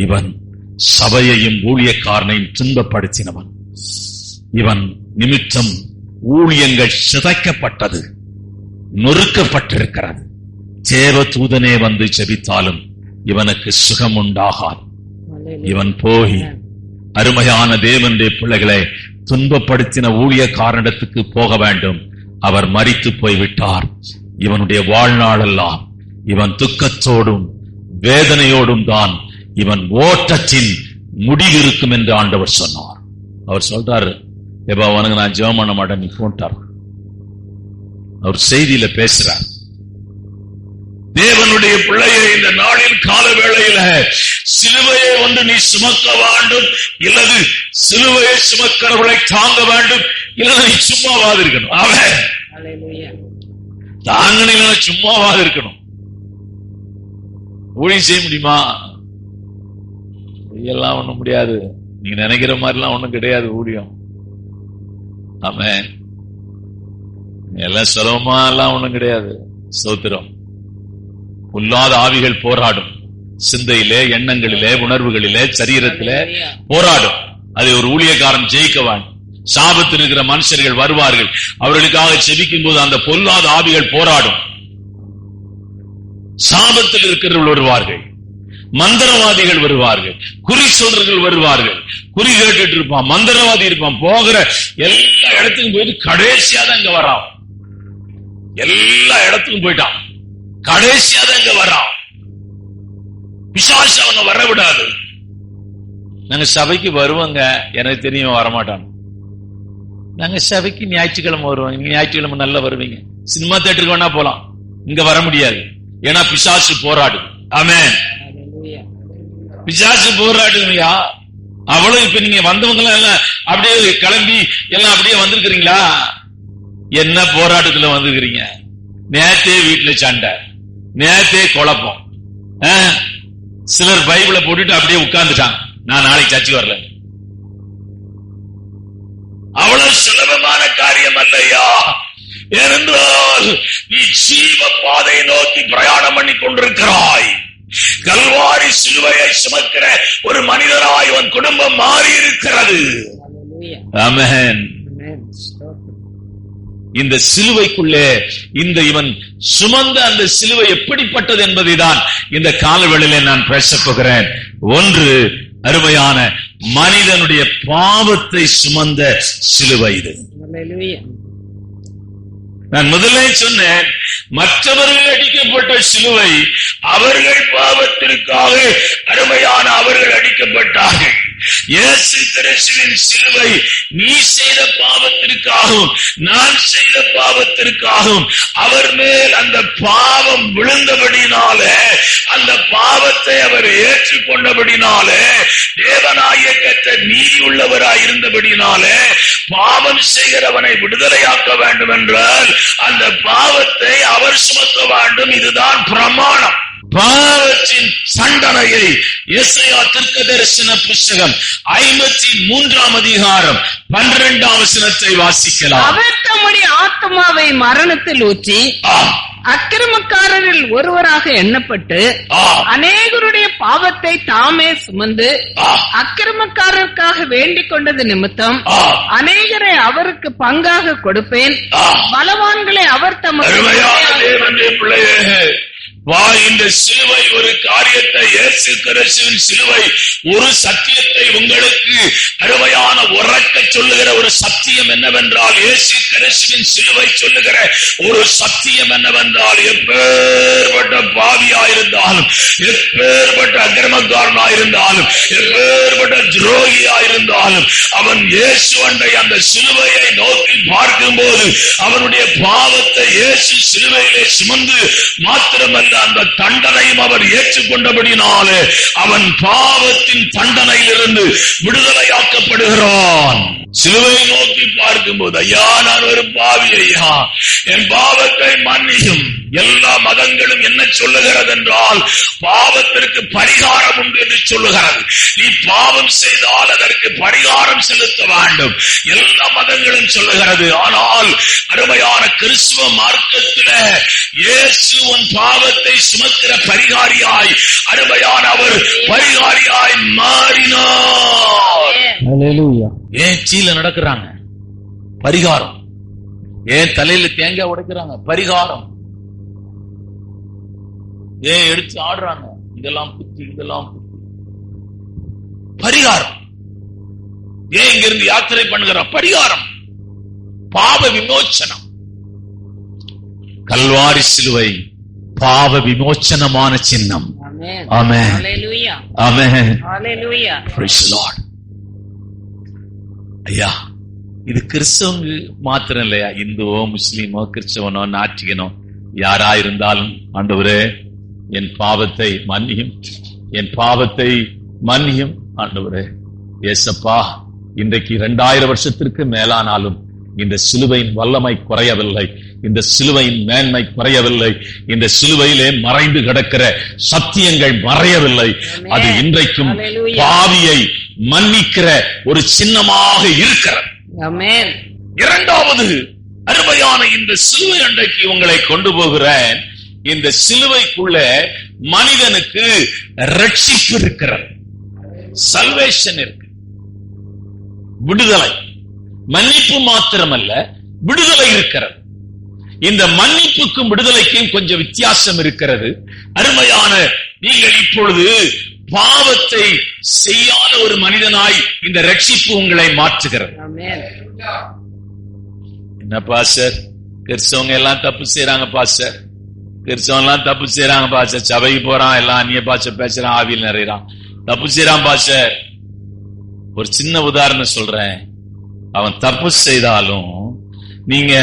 இவன் சபையையும் ஊழியக்காரனையும் துன்பப்படுத்தினவன், இவன் நிமித்தம் ஊழியங்கள் சிதைக்கப்பட்டது, நொறுக்கப்பட்டிருக்கிறது. தேவ தூதனே வந்து ஜெபித்தாலும் இவனுக்கு சுகம் உண்டாகாது. இவன் போய் அருமையான தேவனுடைய பிள்ளைகளை துன்பப்படுத்தின ஊழியக்காரனிடத்துக்கு போக வேண்டும். அவர் மரித்து போய்விட்டார். இவனுடைய வாழ்நாளெல்லாம் இவன் துக்கத்தோடும் வேதனையோடும் தான் இவன் ஓட்டத்தின் முடிவு இருக்கும் என்று ஆண்டவர் சொன்னார். அவர் சொல்றாரு, எப்ப அவனுக்கு நான் ஜெபம் பண்ண மாட்டேன், நீ போன்ட்டார். அவர் செய்தியில பேசுறார். தேவனுடைய பிள்ளையை இந்த நாளின் கால வேளையில சிலுவையை ஒன்று நீ சுமக்க வேண்டும், இல்லது சிலுவையை சுமக்கிறவர்களை தாங்க வேண்டும், இல்லது நீ சும்மாவாது இருக்கணும். அவன் தாங்க சும்மாவாது இருக்கணும். ஊழியம் செய்ய முடியுமா? எல்லாம் ஒண்ணும் முடியாது. நீங்க நினைக்கிற மாதிரிலாம் ஒண்ணும் கிடையாது ஊழியம். ஆமென். எல்லாம் சுலபமா எல்லாம் ஒண்ணும் கிடையாது. ஸ்தோத்திரம். பொல்லாத ஆவிகள் போராடும். சிந்தையிலே, எண்ணங்களிலே, உணர்வுகளிலே, சரீரத்திலே போராடும். அதை ஒரு ஊழியக்காரன் ஜெயிக்கவான். சாபத்தில் இருக்கிற மனுஷர்கள் வருவார்கள். அவர்களுக்காக செபிக்கும் போது அந்த பொல்லாத ஆவிகள் போராடும். சாபத்தில் இருக்கிறவர்கள் வருவார்கள், மந்திரவாதிகள் வருவார்கள், குறி சொல்றர்கள் வருவார்கள். குறி கேட்டுட்டு இருப்பான், மந்திரவாதி இருப்பான். போகிற எல்லா இடத்துக்கும் போயிட்டு கடைசியா தான் இங்க வரான். எல்லா இடத்துக்கும் போயிட்டான், கடைசியா தான் இங்க வரான். பிசாசு அவங்க வர விடாது. நாங்க சபைக்கு வருவோங்க, எனக்கு தெரியும் வரமாட்டான். நாங்க சபைக்கு ஞாயிற்றுக்கிழமை வருவோம், நீங்க ஞாயிற்றுக்கிழமை நல்லா வருவீங்க. சினிமா தியேட்டருக்கு வேணா போலாம், இங்க வர முடியாது. ஏன்னா பிசாசு போராடு. ஆமென். பிசாசு போராடுங்கய்யா. அவ்வளவு இப்ப நீங்க வந்தவங்க எல்லாம் அப்படியே கிளம்பி எல்லாம் அப்படியே வந்திருக்கிறீங்களா? என்ன போராட்டத்துல வந்திருக்கிறீங்க? நேத்தே வீட்டுல சண்டை, நேத்தே குழப்பம். சிலர் பைபிளை போட்டுட்டு அப்படியே உட்கார்ந்துட்டாங்க, நான் நாளைக்கு சர்ச்சுக்கு வரல. அவ்வளவு சுலபமான காரியம் அல்லையா. ஏனென்றால் நீ ஜீவ பாதை நோக்கி பிரயாணம் பண்ணி கொண்டிருக்கிறாய். கல்வாரி சிலுவையை சுமக்கிற ஒரு மனிதராய் உன் குடும்பம் மாறி இருக்கிறது. ஆமென். இந்த சிலுவைக்குள்ளே இந்த இவன் சுமந்த அந்த சிலுவை எப்படிப்பட்டது என்பதை தான் இந்த காலவேளையிலே நான் பேசப் போகிறேன். ஒன்று, அருமையான மனிதனுடைய பாவத்தை சுமந்த சிலுவை இது. நான் முதலே சொன்னேன், மற்றவர்கள் அடிக்கப்பட்ட சிலுவை அவர்கள் பாவத்திற்காக அருமையான அவர்கள் அடிக்கப்பட்டார்கள். இயேசு கிறிஸ்துவின் சிலுவை நீ செய்த பாவத்திற்காகவும் நான் செய்த பாவத்திற்காகவும் அவர் மேல் அந்த பாவம் விழுந்தபடினாலே, அந்த பாவத்தை அவர் ஏற்றுக்கொண்டபடினாலே, தேவனாகிய கர்த்தர் நீதி உள்ளவராய் இருந்தபடினாலே, பாவம் செய்கிறவனை விடுதலையாக்க வேண்டும் என்றால் அந்த பாவத்தை அவர் சுமக்க வேண்டும். இதுதான் பிரமாணம். பாவத்தின் தண்டனையை எசையா தீர்க்கதரிசன புத்தகம் 53ஆம் அதிகாரம் 12ஆம் வசனத்தை வாசிக்கலாம். அவர் தம்முடைய ஆத்மாவை மரணத்தில் ஊற்றி அக்கிரமக்காரரில் ஒருவராக எண்ணப்பட்டு அநேகருடைய பாவத்தை தாமே சுமந்து அக்கிரமக்காரருக்காக வேண்டிக் கொண்டது நிமித்தம் அநேகரை அவருக்கு பங்காக கொடுப்பேன், பலவான்களை அவர் தமது இந்த சிலுவை ஒரு காரியத்தை, இயேசு கிறிஸ்துவின் சிலுவை ஒரு சத்தியத்தை உங்களுக்கு அருமையான உறக்க சொல்லுகிற ஒரு சத்தியம் என்னவென்றால், இயேசு கிறிஸ்துவின் சிலுவை சொல்லுகிற ஒரு சத்தியம் என்னவென்றால், எப்பேற்பட்ட பாவியாயிருந்தாலும், எப்பேற்பட்ட அக்கிரமக்காரனாயிருந்தாலும், எப்பேற்பட்ட துரோகியாயிருந்தாலும், இருந்தாலும் அவன் இயேசுவை அந்த சிலுவையை நோக்கி பார்க்கும்போது அவனுடைய பாவத்தை இயேசு சிலுவையிலே சுமந்து மாத்திரமல்ல அந்த தண்டனையும் அவர் ஏற்றுக்கொண்டபடினாலே அவன் பாவத்தின் தண்டனையிலிருந்து விடுதலையாக்கப்படுகிறான். சிலுவை நோக்கி பார்க்கும்போது, ஐயா நான் ஒரு பாவி ஐயா, என் பாவத்தை மன்னியும். எல்லா மதங்களும் என்ன சொல்லுகிறது என்றால் பாவத்திற்கு பரிகாரம் உண்டு என்று சொல்லுகிறது. நீ பாவம் செய்தால் அதற்கு பரிகாரம் செலுத்த வேண்டும், எல்லா மதங்களும் சொல்லுகிறது. ஆனால் அருமையான கிறிஸ்துவ மார்க்கத்தில் இயேசு உன் பாவத்தை சுமக்கிற பரிகாரியாய், அருமையான அவர் பரிகாரியாய் மாறினார். ஏன் சீல நடக்கிறாங்க? பரிகாரம். ஏன் தலையில தேங்காய் உடைக்கிறாங்க? பரிகாரம். ஏன் எடுத்து ஆடுறாங்க? இதெல்லாம் புத்தி, இதெல்லாம் புத்தி, பரிகாரம். ஏன் இங்கிருந்து யாத்திரை பண்ணுகிற? பரிகாரம், பாவ விமோச்சனம். கல்வாரி சிலுவை பாவ விமோச்சனமான சின்னம். ஆமென். ஹல்லேலூயா. ஆமென். ஹல்லேலூயா. Praise the lord. ஐயா, இது கிறிஸ்தவங்க மாத்திரம் இல்லையா, இந்துவோ முஸ்லீமோ கிறிஸ்தவனோ நாத்திகனோ யாரா இருந்தாலும் ஆண்டவரே என் பாவத்தை மன்னியும், என் பாவத்தை மன்னியும் ஆண்டவரே. ஏசப்பா, இன்றைக்கு 2000 வருஷத்திற்கு மேலானாலும் இந்த சிலுவையின் வல்லமை குறையவில்லை, இந்த சிலுவையின் மேன்மை குறையவில்லை, இந்த சிலுவையிலே மறைந்து கிடக்கிற சத்தியங்கள் மறையவில்லை. அது இன்றைக்கும் பாவியை மன்னிக்கிற ஒரு சின்னமாக இருக்கிறது. இரண்டாவது, அருமையான இந்த சிலுவை அண்டைக்கு உங்களை கொண்டு போகிறேன். இந்த சிலுவைக்குள்ள மனிதனுக்கு ரட்சிப்பு இருக்கிறது, சல்வேஷன் இருக்கு, விடுதலை. மன்னிப்பு மாத்திரமல்ல, விடுதலை இருக்கிறது. இந்த மன்னிப்புக்கும் விடுதலைக்கும் கொஞ்சம் வித்தியாசம் இருக்கிறது. அருமையான நீங்கள் இப்பொழுது பாவத்தை செய்யாத ஒரு மனிதனாய் இந்த ரட்சிப்பு உங்களை மாற்றுகிறது. என்ன பாஸ்டர், கிறிஸ்தவங்க எல்லாம் தப்பு செய்யறாங்க பாஸ்டர், கிறிஸ்தவன் எல்லாம் தப்பு செய்யறாங்க பாஸ்டர், சபைக்கு போறான், எல்லாம் அந்நிய பாஷை பேசுறான், ஆவியில் நிறையறான், தப்பு செய்யறான் பாஸ்டர். ஒரு சின்ன உதாரணம் சொல்றேன். அவன் தப்பு செய்தாலும் நீங்க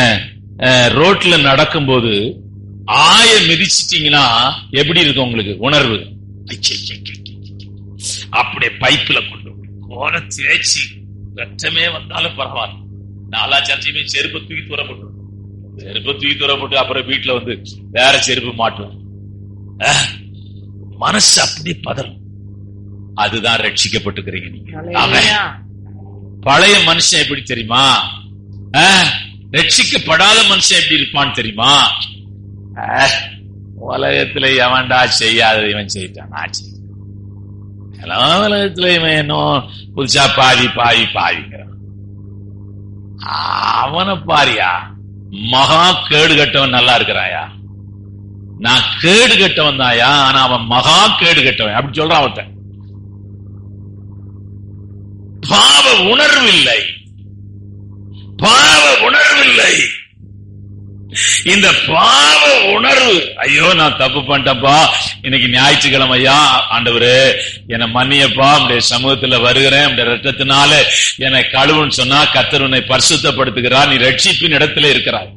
ரோட்ல நடக்கும்போது ஆய மிதிச்சிட்டீங்கன்னா எப்படி இருக்கும் உங்களுக்கு உணர்வு? அப்படியே பைப்புல கொண்டு கோர தேய்ச்சி ரத்தமே வந்தாலும் பரவாயில்ல, நாலா சர்ச்சையுமே செருப்பு தூக்கி தூரப்பட்டு அப்புறம் வீட்டுல வந்து வேற செருப்பு மாட்டுவோம். மனசு அப்படி பதறும். அதுதான் ரட்சிக்கப்பட்டுக்கிறீங்க நீங்க. பழைய மனுஷன் எப்படி தெரியுமா? ரட்சிக்கப்படாத மனுஷன் எப்படி இருப்பான்னு தெரியுமா? உலகத்துல எவன்டா செய்யாத இவன் செய்யிட்டான், உலகத்துல இவன் இன்னும் புதுசா பாவிங்கிறான். அவனை பாரியா, மகா கேடு கட்டவன் நல்லா இருக்கிறாயா? நான் கேடு கட்டவன் தாயா, ஆனா அவன் மகா கேடு கட்டவன் அப்படி சொல்றான். அவன் பாவ உணர்வு இல்லை, பாவ உணர்வு இல்லை. இந்த பாவ உணர்வு, ஐயோ நான் தப்பு பண்ணிட்டப்பா, இன்னைக்கு ஞாயிற்றுக்கிழமை, ஐயா ஆண்டவரே என்னை மன்னியப்பா, உடைய சமூகத்துல வருகிறேன், உடைய ரத்தத்தினால என்னை கழுவுன்னு சொன்னா கர்த்தர் உன்னை பரிசுத்தப்படுத்துகிறார், நீ ரட்சிப்பின் இடத்துல இருக்கிறாய்.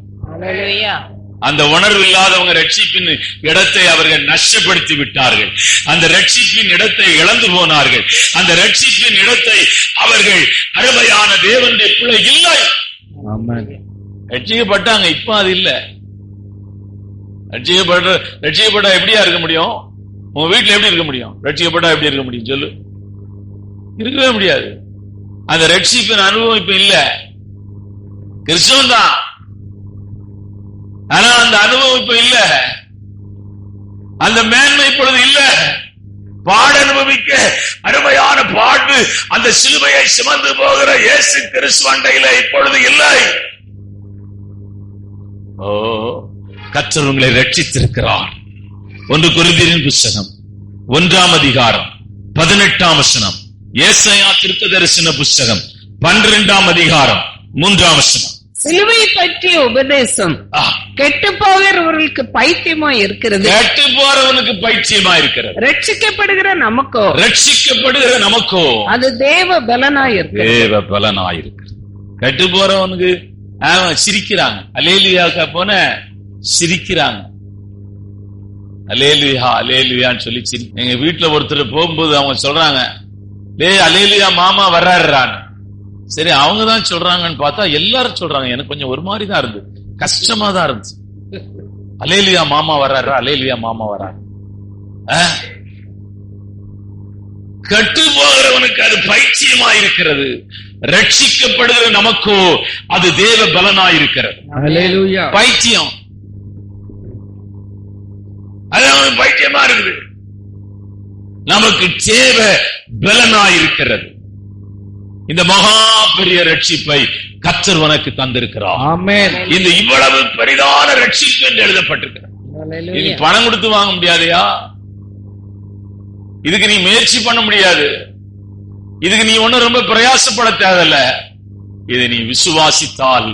அந்த உணர்வு இல்லாதவங்க ரட்சிப்பின் இடத்தை அவர்கள் நஷ்டப்படுத்தி விட்டார்கள், அந்த ரட்சிப்பின் இடத்தை இழந்து போனார்கள், அந்த ரட்சிப்பின் இடத்தை அவர்கள் அருமையான தேவனுடைய பிள்ளை இல்லை. ரட்சிக்கப்பட்டாங்க, இப்ப அது இல்ல. ரட்சிக்கப்பட்டா எப்படியா இருக்க முடியும்? உங்க வீட்டுல எப்படி இருக்க முடியும்? ரட்சிக்கப்பட்டா எப்படி இருக்க முடியும் சொல்லு? இருக்கவே முடியாது. அந்த ரட்சிப்பின் அனுபவம் இப்ப இல்ல. கிறிஸ்தவன் தான், ஆனா அந்த அனுபவம் இப்ப இல்ல, அந்த மேன்மை இப்பொழுது இல்ல. பாட அனுபவிக்க அருமையான பாடு அந்த சிலுவையை சுமந்து போகிற இயேசு கிறிஸ்து அண்டையில இப்பொழுது இல்லை. ஓ, கர்த்தர் உங்களை ரட்சித்திருக்கிறார். 1 கொரிந்தியரின் புத்தகம் 1ஆம் அதிகாரம் 18ஆம் வசனம், ஏசாயா தீர்க்கதரிசன புத்தகம் 12ஆம் அதிகாரம் 3ஆம் வசனம். சிலுவை பற்றிய உபதேசம் கெட்டு போகிறவர்களுக்கு பைத்தியமா இருக்கிறது, கெட்டு போறவனுக்கு பைத்தியமா இருக்கிறது. ரட்சிக்கப்படுகிற நமக்கோ, ரட்சிக்கப்படுகிற நமக்கோ அது தேவ பலனாய் இருக்கிறது. தேவ பலனாய் இருக்கிறது. கெட்டு போறவனுக்கு சிரிக்கிறாங்க. அல்லேலூயா போன சிரிக்கிறாங்க. அல்லேலூயா அல்லேலூயான்னு சொல்லி எங்க வீட்டுல ஒருத்தர் போகும்போது அவங்க சொல்றாங்க, அல்லேலூயா மாமா வர்றாருறான்னு. சரி, அவங்க தான் சொல்றாங்கன்னு பார்த்தா எல்லாரும் சொல்றாங்க. எனக்கு கொஞ்சம் ஒரு மாதிரி தான் இருந்தது, கஷ்டமா தான் இருந்துச்சு. அல்லேலூயா மாமா வர்றாரு, அல்லேலூயா மாமா வர்றாரு. கெட்டு போகிறவனுக்கு அது பைத்தியமா இருக்கிறது, ரட்சிக்கப்படுகிற நமக்கோ அது தேவ பலனாய் இருக்கிறது. பைத்தியம் அது அவனுக்கு பைத்தியமா இருக்குது, நமக்கு தேவ பலனாய் இருக்கிறது. இந்த மகா பெரிய ரட்சிப்பை கர்த்தர் உனக்கு தந்திருக்கிறார். ஆமென். இந்த இவ்வளவு பெரிதான ரட்சிப்பு என்று எழுதப்பட்டிருக்கிறது. நீ பணம் கொடுத்து வாங்க முடியாதையா? இதுக்கு நீ முயற்சி பண்ண முடியாது. இதுக்கு நீ ஒன்னும் ரொம்ப பிரயாசப்பட தேவையில்ல. இதை நீ விசுவாசித்தால்,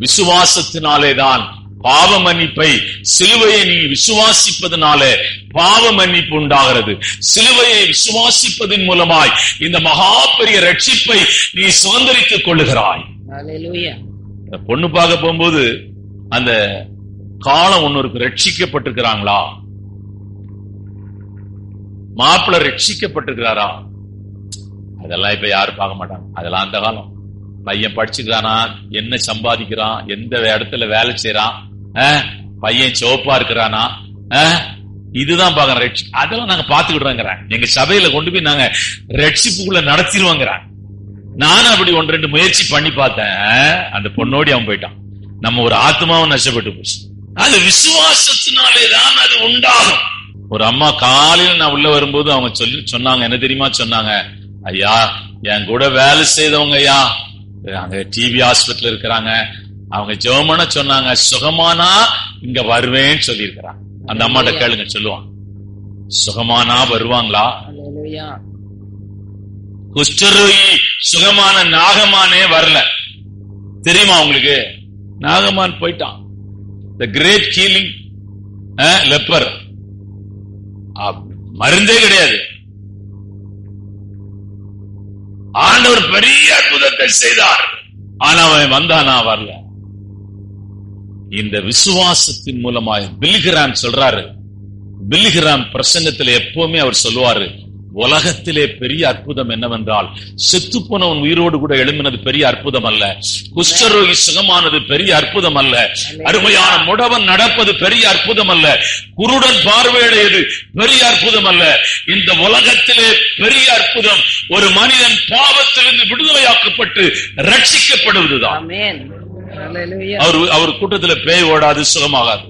விசுவாசத்தினாலேதான் பாவ மன்னிப்பை, சிலுவையை நீ விசுவாசிப்பதனாலே பாவ மன்னிப்பு உண்டாகிறது. சிலுவையை விசுவாசிப்பதன் மூலமாய் இந்த மகா பெரிய ரட்சிப்பை நீ சுதந்திரித்துக் கொள்ளுகிறாய். பொண்ணு பார்க்க போகும்போது அந்த காலம் ஒன்னு இருக்கு, ரட்சிக்கப்பட்டிருக்கிறாங்களா, மாப்பிள்ளை ரட்சிக்கப்பட்டிருக்கிறாரா, அதெல்லாம் இப்ப யாரும் பார்க்க மாட்டாங்க. அதெல்லாம் அந்த காலம். பையன் படிச்சுக்கிறானா, என்ன சம்பாதிக்கிறான், எந்த இடத்துல வேலை செய்யறான், பையன் சோப்பா இருக்கிறானா, இதுதான் பாக்குறேன். அதெல்லாம் நாங்க பாத்துக்கிட்டோங்கிறாங்க. எங்க சபையில கொண்டு போய் நாங்க ரட்சிப்புக்குள்ள நடத்திடுவோங்கிறாங்க. நானும் அப்படி 1-2 முயற்சி பண்ணி பார்த்தேன். அந்த பொண்ணோடி அவன் போயிட்டான். நம்ம ஒரு ஆத்மாவும் நஷ்டப்பட்டு போச்சு. அது விசுவாசத்தினாலேதான் அது உண்டாகும். ஒரு அம்மா காலையில் நான் உள்ள வரும்போது அவங்க சொன்னாங்க, என்ன தெரியுமா சொன்னாங்க, ஐயா என் கூட வேலை செய்தவங்க ஐயா அங்க டிவி ஹாஸ்பிட்டல் இருக்கிறாங்க, அவங்க ஜெர்மன சொன்னாங்க, சுகமானா இங்க வருவேன்னு சொல்லி இருக்கிறாங்க. அந்த அம்மாட்ட கேளுங்க, சொல்லுவாங்க. சுகமானா வருவாங்களா? குஷ்டரோகி சுகமான நாகமானே வரல, தெரியுமா உங்களுக்கு? நாகமான் போயிட்டான். தி கிரேட் ஹீலிங் லெப்பர், மருந்தே கிடையாது. ஆண்டவர் பெரிய அற்புதத்தை செய்தார், ஆனா அவன் வந்தானா? வரல. இந்த விசுவாசத்தின் மூலமாக பில்கிராம் சொல்றாரு. பில்கிராம் பிரசங்கத்தில் எப்பவுமே அவர் சொல்லுவாரு, உலகத்திலே பெரிய அற்புதம் என்னவென்றால் செத்து போனவன் உயிரோடு கூட எழும்பினது பெரிய அற்புதம் அல்ல, குஷ்டரோகி சுகமானது பெரிய அற்புதம் அல்ல, அருமையான முடவன் நடப்பது பெரிய அற்புதம் அல்ல, குருடன் பார்வையடையது பெரிய அற்புதம் அல்ல. இந்த உலகத்திலே பெரிய அற்புதம் ஒரு மனிதன் பாவத்திலிருந்து விடுதலையாக்கப்பட்டு ரட்சிக்கப்படுவதுதான். அவர் கூட்டத்தில் பேய் ஓடாது, சுகமாகாது.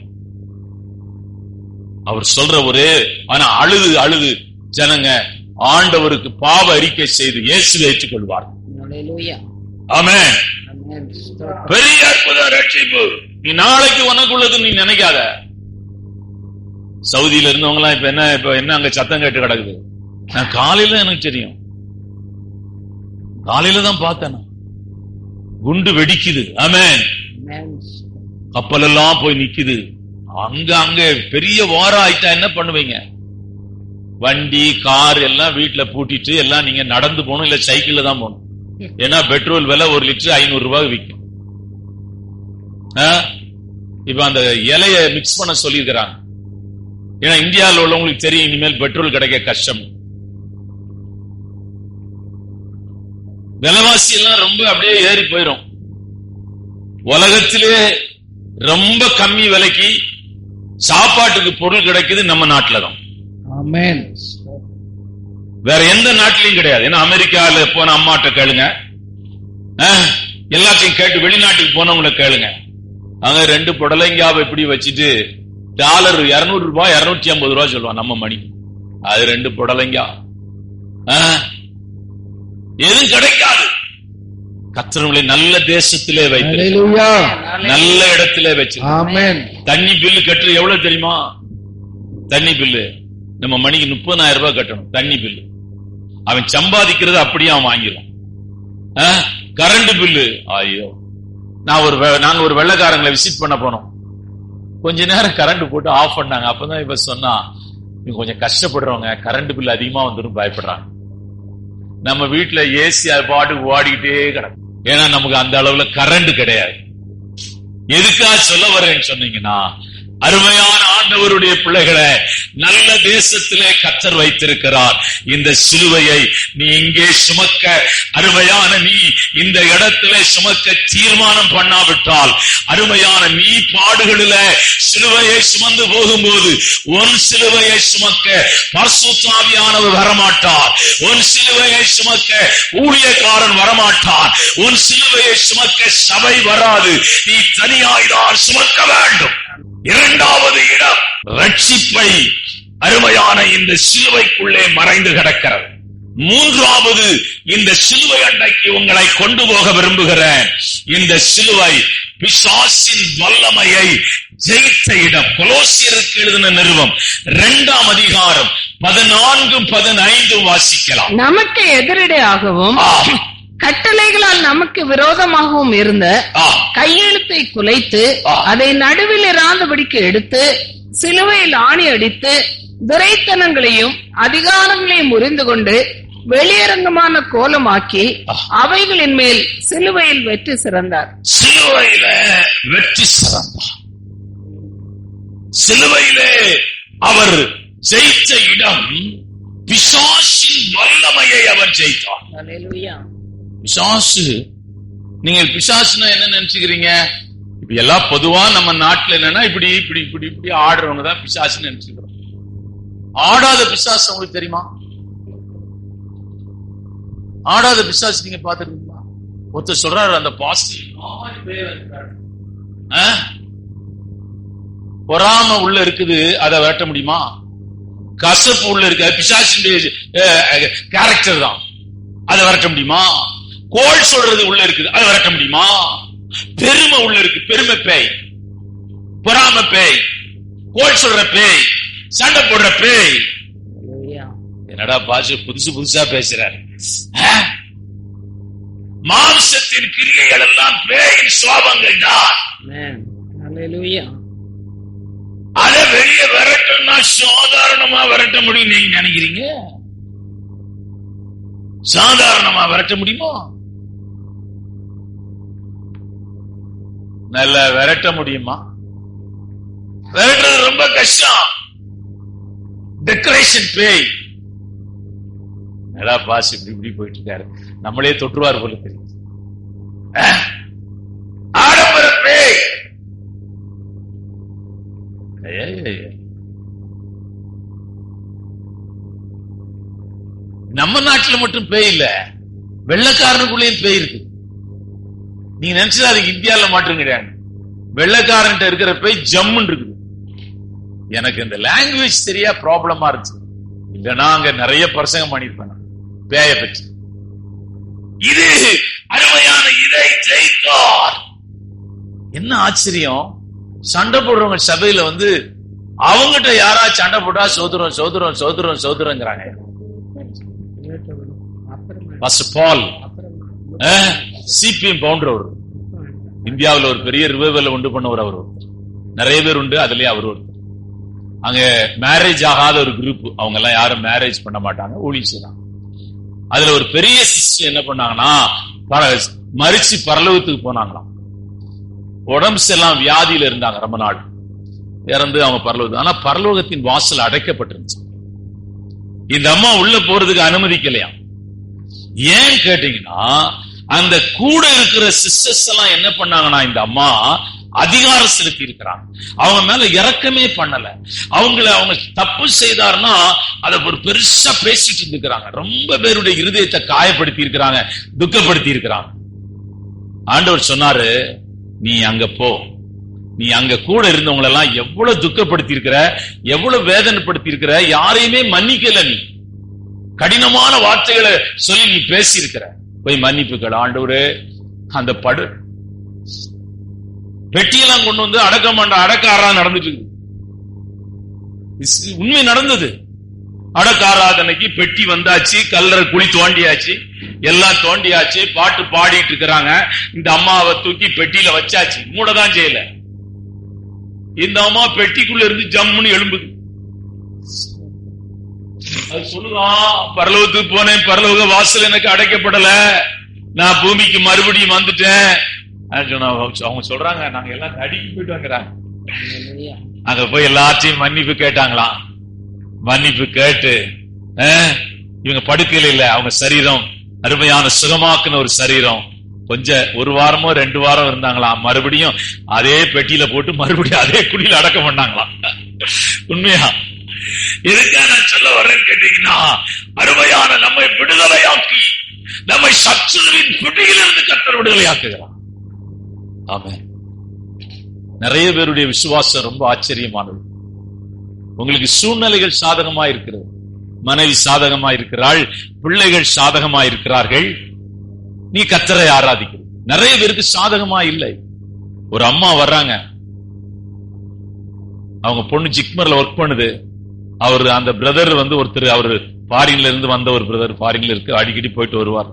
அவர் சொல்ற ஒரே, ஆனா அழுது அழுது ஜனங்க ஆண்டவருக்கு பாவ அறிக்கை செய்து இயேசுவை ஏற்றுக்கொள்வார். ஆமென். பெரிய அற்புத ரட்சிப்பு. நீ நாளைக்கு உனக்குள்ளது நீ நினைக்காத. சவுதியில இருந்தவங்க எல்லாம் இப்ப என்ன அங்க சத்தம் கேட்டு கிடக்குது. நான் காலையில எனக்கு தெரியும், காலையில தான் பார்த்தேன், குண்டு வெடிக்குது. ஆமென். கப்பல் எல்லாம் போய் நிக்குது. அங்க பெரிய வாரம் ஆயிட்டா என்ன பண்ணுவீங்க? வண்டி கார் எல்லாம் வீட்டுல பூட்டிட்டு எல்லாம் நீங்க நடந்து போகணும், இல்ல சைக்கிள்ல தான் போகணும். ஏன்னா பெட்ரோல் விலை 1 லிட்டர் 500 ரூபாய் விற்கும். இப்ப அந்த இலைய மிக்ஸ் பண்ண சொல்லியிருக்கிறாங்க. ஏன்னா இந்தியாவில் உள்ளவங்களுக்கு தெரியும் இனிமேல் பெட்ரோல் கிடைக்க கஷ்டம். விலைவாசி எல்லாம் ரொம்ப அப்படியே ஏறி போயிடும். உலகத்திலே ரொம்ப கம்மி விலைக்கு சாப்பாட்டுக்கு பொருள் கிடைக்குது நம்ம நாட்டில தான். வேற எந்த நாட்டிலையும் கிடையாது. ஏன்னா அமெரிக்கால போன அம்மாட்ட கேளுங்க, எல்லாத்தையும் கேட்டு வெளிநாட்டுக்கு போனவங்களை கேளுங்க. அங்க 2 புடலங்காவை இப்படி வச்சுட்டு டாலர் 200 ரூபாய் 250 ரூபாய் சொல்லுவான் நம்ம மணி. அது 2 புடலங்கா எதுவும் கிடைக்காது. கர்த்தருடைய நல்ல தேசத்திலே வைத்து நல்ல இடத்திலே வச்சு. தண்ணி பில்லு கட்டுற எவ்வளவு தெரியுமா? தண்ணி பில்லு நம்ம மணிக்கு 30,000 ரூபாய் கட்டணும். தண்ணி பில்லு அவன் சம்பாதிக்கிறது அப்படியே அவன் வாங்கிடும். கரண்ட் பில்லு, ஐயோ. நாங்க ஒரு வெள்ளைக்காரங்களை விசிட் பண்ண போனோம். கொஞ்ச நேரம் கரண்ட் போட்டு ஆஃப் பண்ணாங்க. அப்பதான் இப்ப சொன்னா, நீங்க கொஞ்சம் கஷ்டப்படுறவங்க, கரண்ட் பில் அதிகமா வந்துடும் பயப்படுறாங்க. நம்ம வீட்டுல ஏசி அது பாட்டுக்கு ஓடிக்கிட்டே கிடக்கும். ஏன்னா நமக்கு அந்த அளவுல கரண்ட் கிடையாது. எதுக்காக சொல்ல வரேன்னு சொன்னீங்கன்னா, அருமையான ஆண்டவருடைய பிள்ளைகளை நல்ல தேசத்திலே கர்த்தர் வைத்திருக்கிறார். இந்த சிலுவையை நீ இங்கே சுமக்க, அருமையான நீ இந்த இடத்திலே சுமக்க தீர்மானம் பண்ணாவிட்டால், அருமையான நீ பாடுகளில சிலுவையை சுமந்து போகும்போது உன் சிலுவையை சுமக்க பரிசுத்த ஆவியானவர் வரமாட்டார். உன் சிலுவையை சுமக்க ஊழியக்காரன் வரமாட்டார். உன் சிலுவையை சுமக்க சபை வராது. நீ தனியாய்தான் சுமக்க வேண்டும். இரண்டாவது இடம் ரட்சிப்பை அருமையான இந்த சிலுவைக்குள்ளே மறைந்து கிடக்கிறது. மூன்றாவது, இந்த சிலுவை அண்டைக்கு உங்களை கொண்டு போக விரும்புகிறேன். இந்த சிலுவை பிசாசின் வல்லமையை ஜெயித்த இடம். கொலோசியருக்கு எழுதின நிருபம் 2ஆம் அதிகாரம் 14-15 வாசிக்கலாம். நமக்கு எதிரிடையாகவும் கட்டளைகளால் நமக்கு விரோதமாகவும் இருந்த கையெழுத்தை குலைத்து அதை நடுவில் இராதபடிக்கு எடுத்து சிலுவையில் ஆணி அடித்து துரைத்தனங்களையும் அதிகாரங்களையும் முறிந்து கொண்டு வெளியரங்கமான கோலமாக்கி அவைகளின் மேல் சிலுவையில் வெற்றி சிறந்தார். சிலுவையில வெற்றி சிறந்தார். சிலுவையிலே அவர் ஜெயித்த இடம், பிசாசின் வல்லமையை அவர் ஜெயித்தார். பிசாசு, நீங்க பிசாசுனா என்ன நினைச்சுக்கிறீங்க? இப்ப எல்லாம் பொதுவா நம்ம நாட்டுல என்னன்னா இப்படி இப்படி இப்படி இப்படி ஆடுறவங்க தான் பிசாசுன்னு நினைச்சுக்கிறோம். ஆடாத பிசாசு உங்களுக்கு தெரியுமா? ஆடாத பிசாசு நீங்க பாத்துருக்கீங்களா? ஒருத்தர் சொல்றாரு, அந்த பொறாம உள்ள இருக்குது, அதை விரட்ட முடியுமா? கசப்பு உள்ள இருக்கு, பிசாசுடைய கேரக்டர் தான், அதை விரட்ட முடியுமா? கோல் சொல்றது உள்ள இருக்குது, அதை விரட்ட முடியுமா? பெருமை உள்ள இருக்கு, பெருமை பேய், பொறாம பேய், கோல் சொல்ற பேய், சண்டை போடுற பேய். என்னடா பாஷ புதுசு புதுசா பேசுறாரு. மாம்சத்தின் கிரியைகள் எல்லாம் பேயின் சுவாபங்கள் தான். அதை வெளியே விரட்டணும்னா சாதாரணமா விரட்ட முடியும் நீங்க நினைக்கிறீங்க? சாதாரணமா விரட்ட முடியுமா? நல்ல விரட்ட முடியுமா? விரட்டுறது ரொம்ப கஷ்டம். டெக்கரேஷன் பேய். நல்லா பாஸ் இப்படி இப்படி போயிட்டு இருக்காரு, நம்மளே தொற்றுவார் போல தெரியும். ஆடம்பர பேய். நம்ம நாட்டுல மட்டும் பேய் இல்ல, வெள்ளைக்காரனுக்குள்ளேயும் பேய் இருக்கு. நீங்க நினைச்சது அதுக்கு இந்தியாவில மாற்றம் கிடையாது. வெள்ளைக்காரன் இருக்கிற பேய் ஜம்முன்னு இருக்குது. எனக்கு இந்த லாங்குவேஜ் சரியா ப்ராப்ளமா இருந்துச்சு, இல்லைன்னா அங்க நிறைய பிரசங்கம் பண்ணிருப்பேன் பேய பற்றி. இது அருமையான இதை ஜெயித்தார். என்ன ஆச்சரியம், சண்டை போடுறவங்க சபையில வந்து அவங்ககிட்ட யாராச்சும் சண்டை போட்டா சோதரம் சோதரம் சோதரம் சோதரங்கிறாங்க. சிபிஎம் பவுண்டர் அவர், இந்தியாவில் ஒரு பெரிய ரிவைவல் உண்டு பண்ணவர் அவர். நிறைய பேர் உண்டு, அதுலயே அவர் ஒரு. அங்க மேரேஜ் ஆகாத ஒரு குரூப், அவங்க எல்லாம் யாரும் மேரேஜ் பண்ண மாட்டாங்க, ஊழியர். அதுல ஒரு பெரிய சிஸ்டர் என்ன பண்ணாங்கன்னா, மரிச்சு பரலோகத்துக்கு போனாங்களாம். உடம்பு எல்லாம் வியாதியில இருந்தாங்க, ரொம்ப நாள் இறந்து அவங்க பரலோகத்துக்கு. ஆனா பரலோகத்தின் வாசல் அடைக்கப்பட்டிருந்துச்சு. இந்த அம்மா உள்ள போறதுக்கு அனுமதிக்கலையா. ஏன் கேட்டீங்கன்னா, அந்த கூட இருக்கிற சிஸ்டர்ஸ் எல்லாம் என்ன பண்ணாங்கன்னா, இந்த அம்மா அதிகாரம் செலுத்தி இருக்கிறாங்க, அவங்க மேல இரக்கமே பண்ணல. அவங்க தப்பு செய்தார்னா அதை ஒரு பெருசா பேசிட்டு இருந்துக்கிறாங்க. ரொம்ப பேருடைய இருதயத்தை காயப்படுத்தி இருக்கிறாங்க, துக்கப்படுத்தி இருக்கிறாங்க. ஆண்டவர் சொன்னாரு, நீ அங்க போ, நீ அங்க கூட இருந்தவங்க எல்லாம் எவ்வளவு துக்கப்படுத்தி இருக்கிற, எவ்வளவு வேதனைப்படுத்தி இருக்கிற, யாரையுமே மன்னிக்கல, நீ கடினமான வார்த்தைகளை சொல்லி நீ பேசி இருக்கிற, போய் மன்னிப்புகள். ஆண்டவரே, அந்த பெட்டியெல்லாம் கொண்டு வந்து அடக்காரா நடந்துட்டு இருக்கு. உண்மை நடந்தது. அடக்காராதனைக்கு பெட்டி வந்தாச்சு, கல்லறை குழி தோண்டியாச்சு, எல்லாம் தோண்டியாச்சு, பாட்டு பாடிட்டு இருக்கிறாங்க. இந்த அம்மாவை தூக்கி பெட்டியில வச்சாச்சு, மூடதான் செய்யல. இந்த அம்மா பெட்டிக்குள்ள இருந்து ஜம்முன்னு எழும்புது. அது சொல்லுவா, பரலோகத்துக்கு போனேன், பரலோக வாசல் எனக்கு அடைக்கப்படல, நான் பூமிக்கு மறுபடியும் வந்துட்டேன். அவங்க சொல்றாங்க, நாங்க எல்லாம் நடிக்கு போயிட்டு வாங்கிறாங்க. அங்க போய் எல்லாத்தையும் மன்னிப்பு கேட்டாங்களாம். மன்னிப்பு கேட்டு இவங்க படுக்கையில இல்ல, அவங்க சரீரம் அருமையான சுகமாக்குன ஒரு சரீரம். கொஞ்சம் ஒரு வாரமோ 2 வாரம் இருந்தாங்களாம். மறுபடியும் அதே பெட்டியில போட்டு மறுபடியும் அதே குழியில அடக்கம் பண்ணாங்களாம். உண்மையா? எதுக்காக நான் சொல்ல வர்றேன்னு கேட்டீங்கன்னா, அருமையான நம்மை விடுதலையாக்கி நம்மை சத்துருவின் பிடியிலிருந்து கர்த்தர் விடுதலையாக்குகிறார். ஆமென். நிறைய பேருடைய விசுவாசம் ரொம்ப ஆச்சரியமானது. உங்களுக்கு சூழ்நிலைகள் சாதகமா இருக்கிறது, மனைவி சாதகமா இருக்கிறாள், பிள்ளைகள் சாதகமா இருக்கிறார்கள், நீ கர்த்தரை ஆராதிக்கிற. நிறைய பேருக்கு சாதகமா இல்லை. ஒரு அம்மா வர்றாங்க, அவங்க பொண்ணு ஜிக்மர்ல ஒர்க் பண்ணுது. அவரு அந்த பிரதர் ஒருத்தர், அவரு ஃபாரின்ல இருந்து வந்த ஒரு பிரதர், ஃபாரின்ல இருக்கு, அடிக்கடி போயிட்டு வருவார்.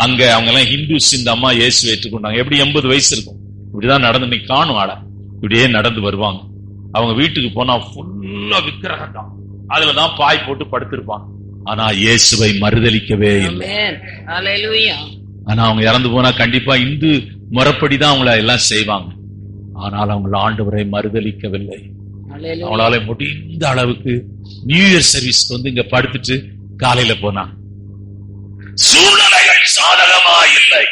அங்க அவங்க எல்லாம் ஹிந்துஸ். இந்த அம்மா இயேசுவை ஏற்றுக்கொண்டாங்க. எப்படி 80 வயசு இருக்கும். இப்படிதான் நடந்து, நீ காணும் ஆட இப்படியே நடந்து வருவாங்க. அவங்க வீட்டுக்கு போனா ஃபுல்லா விக்கிரகம் தான், அதுலதான் பாய் போட்டு படுத்திருப்பாங்க. ஆனா இயேசுவை மறுதலிக்கவே இல்லை. ஆனா அவங்க இறந்து போனா கண்டிப்பா இந்து முறைப்படிதான் அவங்கள எல்லாம் செய்வாங்க. ஆனால் அவங்கள ஆண்டவரை மறுதலிக்கவில்லை. அவங்களால முடிந்த அளவுக்கு நியூ இயர் சர்வீஸ்க்கு இங்க படுத்துட்டு காலையில போனாங்க. சூழ்நிலைகள் சாதகமா இல்லை.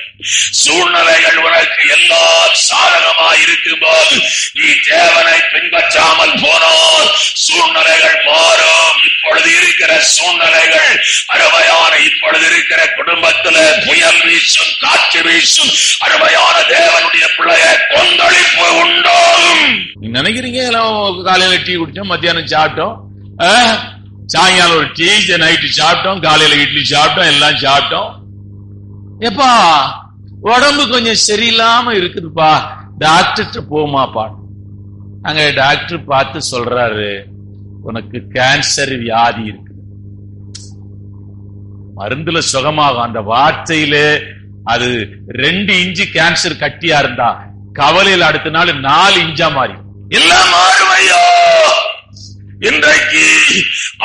சூழ்நிலைகள் உனக்கு எல்லாம் சாதகமா இருக்கும்போது நீ தேவனை பின்பற்றாமல் போனால் சூழ்நிலைகள் மாறும். இப்பொழுது இருக்கிற சூழ்நிலைகள் அருமையான, இப்பொழுது இருக்கிற குடும்பத்துல புயல் வீசும், காற்று வீசும், அருமையான தேவனுடைய பிள்ளைய கொந்தளிப்பு உண்டாகும். நீங்க நினைக்கிறீங்க காலையில டீ குடிச்சோம், மத்தியானம் சாப்பிட்டோம், சாயங்காலம் ஒரு டீ, நைட்டு சாப்பிட்டோம், காலையில இட்லி சாப்பிட்டோம், எல்லாம் சாப்பிட்டோம். எப்பா உடம்பு கொஞ்சம் சரியில்லாம இருக்குதுப்பா, டாக்டர் போமாப்பா. அங்க டாக்டர் பார்த்து சொல்றாரு, உனக்கு கேன்சர் வியாதி இருக்கு, மருந்துல சுகமாகும். அந்த வார்த்தையிலே அது 2 இன்ச்சு கேன்சர் கட்டியா இருந்தா கவலையில் அடுத்த நாள் 4 இன்ச்சா மாறி எல்லாம் மாறுமையோ. இன்றைக்கு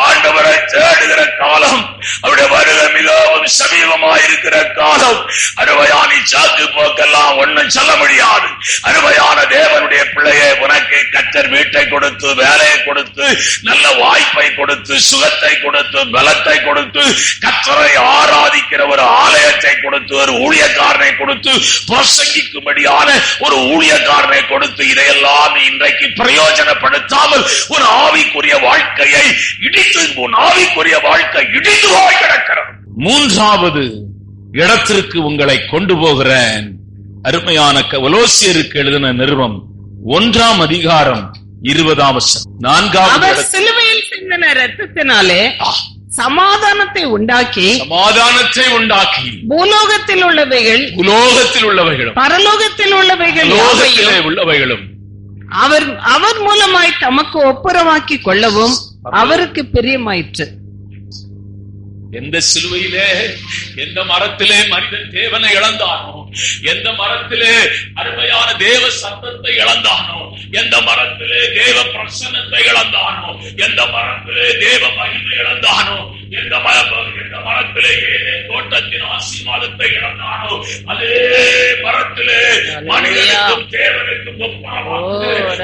ஆண்டவரை தேடுகிற காலம், அவருடைய வருகை மிகவும் சமீபமாயிருக்கிற காலம். அருமையான சாக்கு போக்கெல்லாம் ஒன்னும் சொல்ல முடியாது. அருமையான தேவனுடைய பிள்ளையை, உனக்கு கர்த்தர் வீட்டை கொடுத்து, வேலையை கொடுத்து, நல்ல வாய்ப்பை கொடுத்து, சுகத்தை கொடுத்து, பலத்தை கொடுத்து, கர்த்தரை ஆராதிக்கிற ஒரு ஆலயத்தை கொடுத்து, ஒரு ஊழியக்காரனை கொடுத்து, பிரசங்கிக்கும்படியான ஒரு ஊழியக்காரனை கொடுத்து, இதையெல்லாம் இன்றைக்கு பிரயோஜனப்படுத்தாமல் ஒரு ஆவிக்குரிய வாழ்க்கையை இடித்து, ஆவிக்குரிய வாழ்க்கை இடித்து போய் கிடக்கிறது. 3வது இடத்திற்கு உங்களை கொண்டு போகிறேன். அருமையான கொலோசியருக்கு எழுதின நிருபம் 1ஆம் அதிகாரம் 20ஆம் வசனம். 4வது சிலுவையில் சிந்தின இரத்தத்தினாலே சமாதானத்தை உண்டாக்கி பூலோகத்தில் உள்ளவைகளும் பரலோகத்தில் உள்ளவைகளும் அவர் மூலமாய் தமக்கு ஒப்புரவாக்கி கொள்ளவும் அவருக்கு பிரியமாயிற்று. எந்த சிலுவையிலே, எந்த மரத்திலே மனிதன் தேவனை இழந்தானோ, எந்த மரத்திலே அருமையான தேவ சத்தத்தை இழந்தானோ, எந்த மரத்திலே தேவ பிரசன்னத்தை இழந்தானோ, எந்த மரத்திலே தேவ மகிமை இழந்தானோ, எந்த மரத்திலே தோட்டத்தின் ஆசீர்வாதத்தை இழந்தானோ, அதே மரத்திலே மனிதனுக்கும் தேவனுக்கும்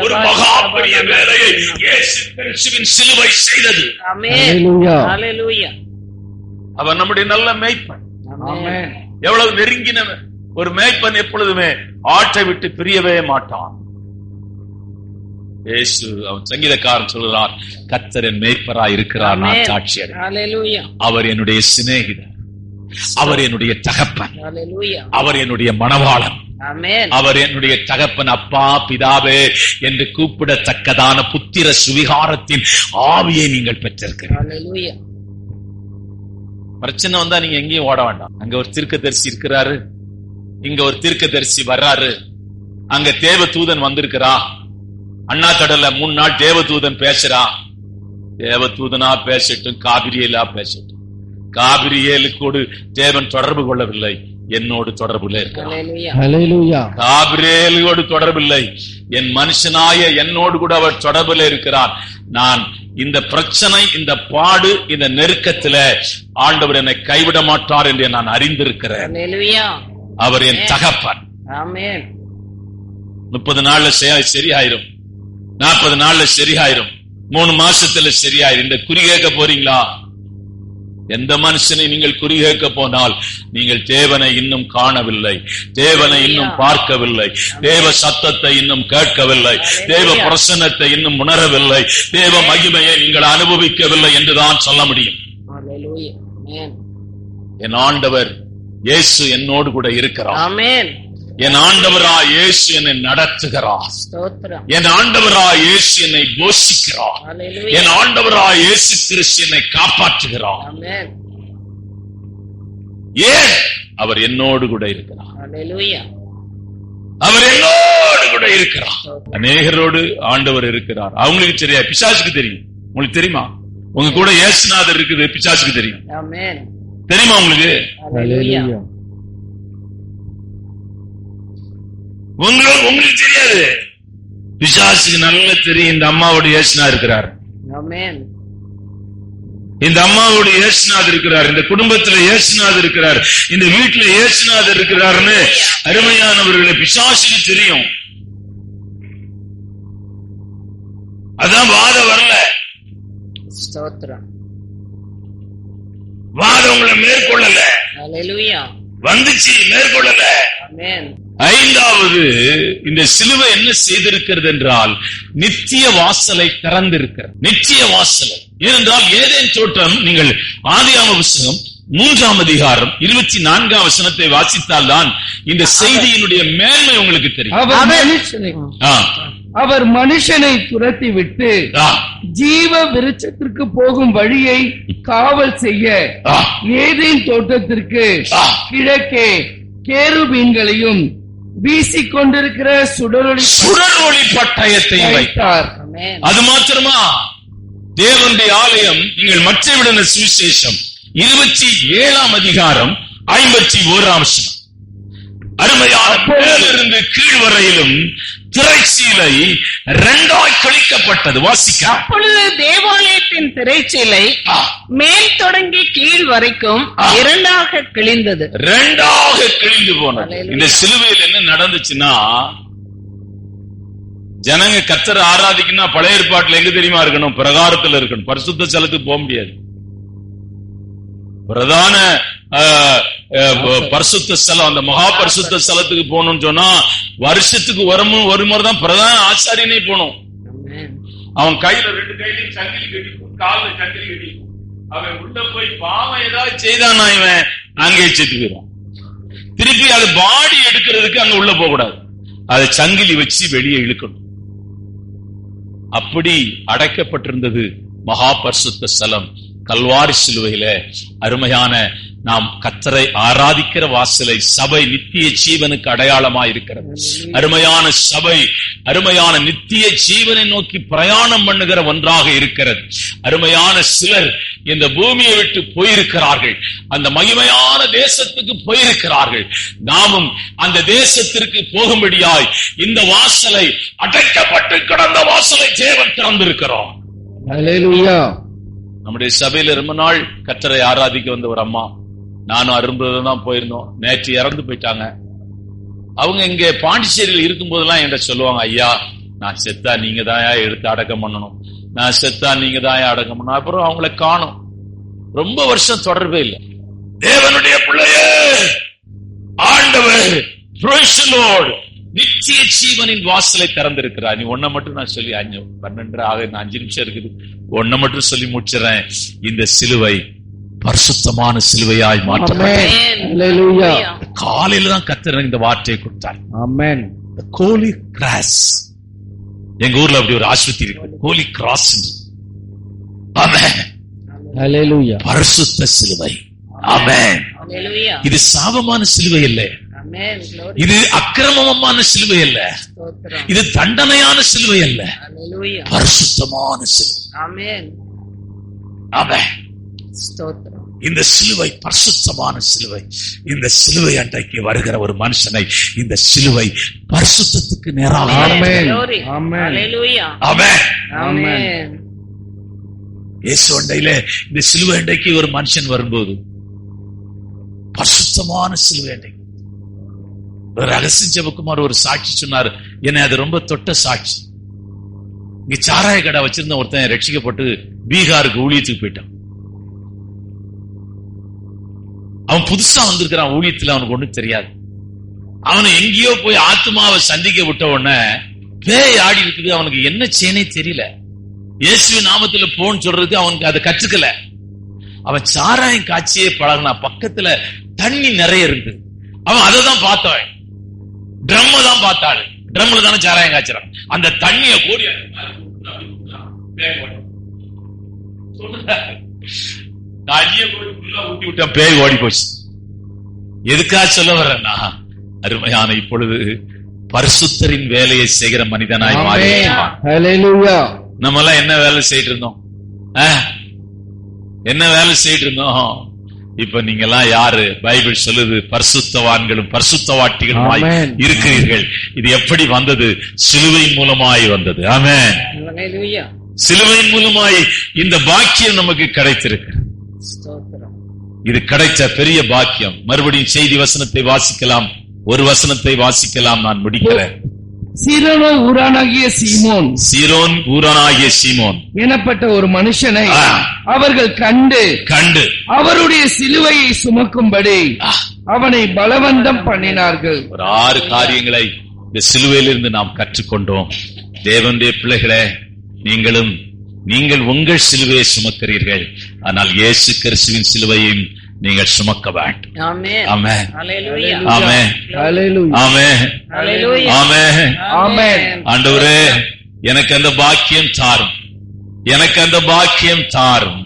ஒரு மகா பெரிய வேலையை இயேசு கிறிஸ்துவின் சிலுவை செய்தது. அவன் நம்முடைய நல்ல மேய்ப்பன். எவ்வளவு நெருங்கினவன். ஒரு மேய்ப்பன் எப்பொழுதுமே ஆட்டை விட்டு பிரியவே மாட்டான். இயேசு, அவன் சங்கீதக்காரன் சொல்கிறார், கர்த்தர் என் மேய்ப்பராய் இருக்கிறார், நான் சாட்சியர். அவர் என்னுடைய சிநேகிதர், அவர் என்னுடைய தகப்பன், அவர் என்னுடைய மணவாளன், அவர் என்னுடைய தகப்பன். அப்பா பிதாவே என்று கூப்பிடத்தக்கதான புத்திர சுவிகாரத்தின் ஆவியை நீங்கள் பெற்றிருக்கிறீர்கள். பிரச்சனை வந்தா நீங்க எங்கேயும் ஓட வேண்டாம். அங்க ஒரு தீர்க்கதரிசி இருக்கிறாரு, இங்க ஒரு தீர்க்கதரிசி வர்றாரு, அங்க தேவ தூதன் வந்திருக்கிறா. அண்ணா கடல்ல 3 நாள் தேவ தூதன் பேசுறா. தேவ தூதனா பேசட்டும், காபிரியலா பேசட்டும். காபிரியலுக்கோடு தேவன் தொடர்பு கொள்ளவில்லை, என்னோடு தொடர்புல இருக்கிறார். ஹல்லேலூயா. காபிரேலோடு தொடர்பில்லை, என் மனுஷனாய என்னோடு கூட அவர் தொடர்புல இருக்கிறார். நான் இந்த பிரச்சனை, இந்த பாடு, இந்த நெருக்கத்துல ஆண்டவர் என்னை கைவிட மாட்டார் என்று நான் அறிந்திருக்கிறேன். அவர் என் தகப்பன். 30 நாள்ல சரியாயிரும், 40 நாள்ல சரியாயிரும், 3 மாசத்துல சரியாயிரும். இந்த குறி கேட்க போறீங்களா? எந்த மனுஷனை நீங்கள் குறி கேட்க போனால் நீங்கள் தேவனை இன்னும் காணவில்லை, தேவனை இன்னும் பார்க்கவில்லை, தேவ சத்தத்தை இன்னும் கேட்கவில்லை, தேவ பிரசன்னத்தை இன்னும் உணரவில்லை, தேவ மகிமையை நீங்கள் அனுபவிக்கவில்லை என்றுதான் சொல்ல முடியும். என் ஆண்டவர் இயேசு என்னோடு கூட இருக்கிறார். என் ஆண்டவராய் இயேசு என்னை நடத்துகிறார். என் ஆண்டவராய் இயேசு என்னை போஷிக்கிறார். என் ஆண்டவராய் இயேசு கிறிஸ்து என்னை காப்பாற்றுகிறார். ஏன்? அவர் என்னோடு கூட இருக்கிறார். அவர் என்னோடு கூட இருக்கிறார். அநேகரோடு ஆண்டவர் இருக்கிறார். அவங்களுக்கு தெரியாது, பிசாசுக்கு தெரியும். உங்களுக்கு தெரியுமா? உங்க கூட இயேசுநாதர் இருக்குது, பிசாசுக்கு தெரியும். தெரியுமா உங்களுக்கு? உங்களுக்கு தெரியாது, பிசாசுக்கு நல்லா தெரியும். இந்த அம்மாவோட இயேசுநாதர் இருக்கிறார், இந்த அம்மாவோட இயேசுநாதர் இருக்கிறார், இந்த குடும்பத்துல இயேசுநாதர் இருக்கிறார், இந்த வீட்டுல இயேசுநாதர் இருக்கிறார்னு அருமையானவர்களை பிசாசுக்கு தெரியும். அதான் வாதம் வரல, வாதம் உங்களை மேற்கொள்ளல, வந்துச்சு மேற்கொள்ளல. ஐந்தாவது, இந்த சிலுவை என்ன செய்திருக்கிறது என்றால் நித்திய வாசலை திறந்திருக்கிறது. நித்திய வாசலை ஏனென்றால் ஏதேன் தோட்டம், நீங்கள் ஆதியாகம புத்தகம் 3ஆம் அதிகாரம் 24ஆம் வசனத்தை வாசித்தால் தான் இந்த செய்தியினுடைய மேன்மை உங்களுக்கு தெரியும். அவர் மனுஷனை துரத்தி விட்டு ஜீவ விருட்சத்திற்கு போகும் வழியை காவல் செய்ய ஏதேன் தோட்டத்திற்கு கிழக்கே கேருபீன்களையும் வீசிக்கொண்டிருக்கிற சுடரொளி பட்டயத்தை வைத்தார். அது மாத்திரமா? தேவனுடைய ஆலயம், நீங்கள் மற்ற விடன சுவிசேஷம் 27ஆம் அதிகாரம் 51ஆம் வசனம். அருமையான மேலிருந்து கீழ் வரையிலும் திரைச்சீலை 2ஆய் கிழிக்கப்பட்டது. வாசிக்க. அப்பொழுது தேவாலயத்தின் திரைச்சீலை மேல் தொடங்கி கீழ் வரைக்கும் 2ஆக கிழிந்தது. 2ஆக கிழிந்து போனது. இந்த சிலுவையில் என்ன நடந்துச்சுன்னா, ஜனங்க கர்த்தரை ஆராதிக்கணும்னா பழைய ஏற்பாட்டுல எங்க தெரியுமா இருக்கணும்? பிரகாரத்துல இருக்கணும். பரிசுத்த ஸ்தலத்துக்கு போக முடியாது. பிரதான பரிசுத்த ஸ்தலம், அந்த மகா பரிசுத்த ஸ்தலத்துக்கு போகணும்னு சொன்னா வருஷத்துக்கு ஒரு முறை தான் பிரதான ஆசாரியனே போகணும். அவன் கையில 2 கையிலையும் சங்கிலி கட்டிக்கும், கால சங்கிலி கட்டிக்கும். அவன் உள்ள போய் பாவம் ஏதாவது செய்தானா இவன் அங்கே செத்து போயிடும். திருப்பி அது பாடி எடுக்கிறதுக்கு அங்க உள்ள போக கூடாது, அதை சங்கிலி வச்சு வெளியே இழுக்கணும். அப்படி அடைக்கப்பட்டிருந்தது மகா பரிசுத்த ஸ்தலம். கல்வாரி சிலுவையில அருமையான நாம் கர்த்தரை ஆராதிக்கிற வாசலை, சபை நித்திய ஜீவனுக்கு அடையாளமாய் இருக்கிறது. அருமையான சபை அருமையான நித்திய ஜீவனை நோக்கி பிரயாணம் பண்ணுகிற ஒன்றாக இருக்கிறது. அருமையான சிலர் இந்த பூமியை விட்டு போயிருக்கிறார்கள், அந்த மகிமையான தேசத்துக்கு போயிருக்கிறார்கள். நாமும் அந்த தேசத்திற்கு போகும்படியாய் இந்த வாசலை, அடைக்கப்பட்டு கிடந்த வாசலை தேவன் திறந்திருக்கிறோம். ஹல்லேலூயா. நம்முடைய சபையில ரொம்ப நாள் கர்த்தரை ஆராதிக்க வந்த ஒரு அம்மா, நானும் அரும்பதான் போயிருந்தோம். நேற்று இறந்து போயிட்டாங்க. அவங்க இங்க பாண்டிச்சேரியில் இருக்கும் போதெல்லாம் என்கிட்ட சொல்லுவாங்க, ஐயா நான் செத்தா நீங்க தான் எடுத்து அடக்கம் பண்ணணும், நான் செத்தா நீங்க தான் அடக்கம் பண்ணணும். அப்புறம் அவங்கள காணும், ரொம்ப வருஷம் தொடர்பே இல்லை. தேவனுடைய பிள்ளையே, ஆண்டவர் நித்திய ஜீவனின் வாசலை திறந்திருக்கிறார். நீ ஒன்ன மட்டும் நான் சொல்லி 12 ஆக 5 நிமிஷம் இருக்குது, ஒன்ன மட்டும் சொல்லி முடிச்சிடறேன். இந்த சிலுவை பரிசுத்தமான சிலுவையாய் மாற்றப்பட்டது. காலையில தான் கர்த்தர் இந்த வார்த்தையை கொடுத்தார். ஆமென். ஹோலி கிராஸ். எங்க ஊர்ல அப்படி ஒரு ஆஸ்பத்திரி இருக்கு, ஹோலி கிராஸ். ஆமென். ஹல்லேலூயா. பரிசுத்த சிலுவை. ஆமென். ஹல்லேலூயா. இது சாபமான சிலுவை இல்ல, இது அக்கிரமமான சிலுவை அல்ல, இது தண்டனையான சிலுவை அல்ல, பரிசுத்தமான சிலுவை. ஆமென். ஆமென். இந்த சிலுவை பரிசுத்தமான சிலுவை. இந்த சிலுவை அன்றைக்கு வருகிற ஒரு மனுஷனை இந்த சிலுவை பரிசுத்தத்துக்கு நேராக இயேசு அண்டையில இந்த சிலுவை அண்டைக்கு ஒரு மனுஷன் வரும்போது பரிசுத்தமான சிலுவை அண்டைக்கு ஒரு ரகசிய ஜெபக்குமார் ஒரு சாட்சி சொன்னார். என்னை அது ரொம்ப தொட்ட சாட்சி. இங்க சாராய கடை வச்சிருந்த ஒருத்தன் ரட்சிக்கப்பட்டு பீகாருக்கு ஊழியத்துக்கு போயிட்டான். அவன் புதுசா வந்திருக்கிறான் ஊழியத்துல, அவனுக்கு ஒண்ணும் தெரியாது. அவனை எங்கேயோ போய் ஆத்மாவை சந்திக்க விட்ட உடனே பேய் ஆடி இருக்குது. அவனுக்கு என்ன செய்யனே தெரியல. இயேசு நாமத்துல போன்னு சொல்றதுக்கு அவனுக்கு அதை கற்றுக்கல. அவன் சாராயம் காட்சியே பழகினா. பக்கத்துல தண்ணி நிறைய இருக்கு. அவன் அதை தான் பார்த்தான். ட்ரம் தான் பார்த்தாள். ட்ரம்ல தானே சாராயம் காய்ச்சறான். அந்த தண்ணிய கோடி ஊட்டி விட்ட பேய் ஓடி போச்சு. எதுக்காக சொல்ல வர்றேன்னா, அருமையான இப்பொழுது பரிசுத்தரின் வேலையை செய்கிற மனிதனாய் மாறி நம்ம எல்லாம் என்ன வேலை செய்யிட்டு இருந்தோம்? என்ன வேலை செய்யிட்டு இருந்தோம்? இப்ப நீங்க எல்லாம் யாரு? பைபிள் சொல்லுது பரிசுத்தவான்களும் பரிசுத்தவாட்டிகளுமாய் இருக்கிறீர்கள். இது எப்படி வந்தது? சிலுவையின் மூலமாய் வந்தது. ஆமென். சிலுவையின் மூலமாய் இந்த பாக்கியம் நமக்கு கிடைத்திருக்கு. இது கிடைச்ச பெரிய பாக்கியம். மறுபடியும் செய்தி வசனத்தை வாசிக்கலாம். ஒரு வசனத்தை வாசிக்கலாம், நான் முடிக்கிறேன். சீரோன் ஊரானாகிய சீமோன் எனப்பட்ட ஒரு மனுஷனை அவர்கள் கண்டு அவருடைய சிலுவையை சுமக்கும்படி அவனை பலவந்தம் பண்ணினார்கள். ஒரு 6 காரியங்களை இந்த சிலுவையிலிருந்து நாம் கற்றுக்கொண்டோம். தேவனுடைய பிள்ளைகளே, நீங்கள் உங்கள் சிலுவையை சுமக்கிறீர்கள். ஆனால் இயேசு கிறிஸ்துவின் சிலுவையும் நீங்கள் சுமக்க வேண்டும். ஆமென். ஆமென். ஹல்லேலூயா. ஆமென். ஹல்லேலூயா. ஆமென். ஹல்லேலூயா. ஆமென். ஆமென். ஆண்டவரே, எனக்கு அந்த பாக்கியம் தாரும். எனக்கு அந்த பாக்கியம் தாரும்.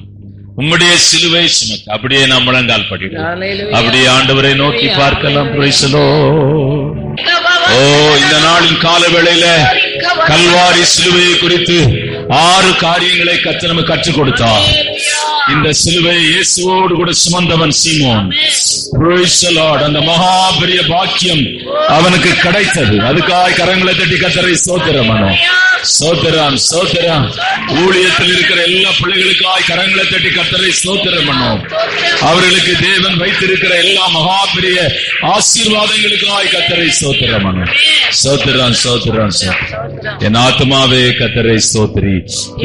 உம்முடைய சிலுவை சுமக்க. அப்படியே நாம் முழங்கால் படிடுவோம். அப்படியே ஆண்டவரை நோக்கி பார்க்கலாம். Price the Lord. ஓ, இந்த நாளின் கால வேளையில கல்வாரி சிலுவையை குறித்து 6 காரியங்களை கர்த்தர் நமக்கு கற்றுக் கொடுத்தார். இந்த சிலுவை இயேசுவோடு கூட சுமந்தவன் சீமோன். Price the Lord. அந்த மகா பெரிய பாக்கியம் அவனுக்கு கிடைத்தது. அதுக்காக கரங்களை தட்டி கர்த்தரை ஸ்தோத்திரம் பண்ணுவோம். ஸ்தோத்திரம், ஸ்தோத்திரம். ஊழியத்தில் இருக்கிற எல்லா பிள்ளைகளுக்காக கரங்களை தட்டி கர்த்தரை ஸ்தோத்திரம் பண்ணுவோம். அவர்களுக்கு தேவன் வைத்திருக்கிற எல்லா மகா பெரிய ஆசீர்வாதங்களுக்காக கர்த்தரை ஸ்தோத்திரம் பண்ணுவோம். ஸ்தோத்திரம், ஸ்தோத்திரம், ஸ்தோத்திரம். என் ஆத்துமாவே கர்த்தரை ஸ்தோத்திரி,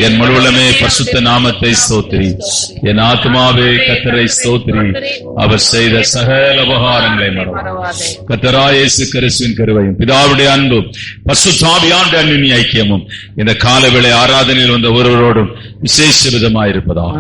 என் முழுவதுமே பரிசுத்த நாமத்தை ஸ்தோத்திரி. என் ஆத்துமாவே கர்த்தரை ஸ்தோத்திரி, அவர் செய்த சகல உபகாரங்களை மறவாதே. கர்த்தராகிய இயேசு கிறிஸ்துவின் கிருபையும் பிதாவுடைய அன்பும் பரிசுத்த ஆவியானவருடைய அன்பின் ஐக்கியமும் இந்த காலவேளை ஆராதனையில் வந்த ஒருவரோடும் விசேஷ விதமாயிருப்பதாக.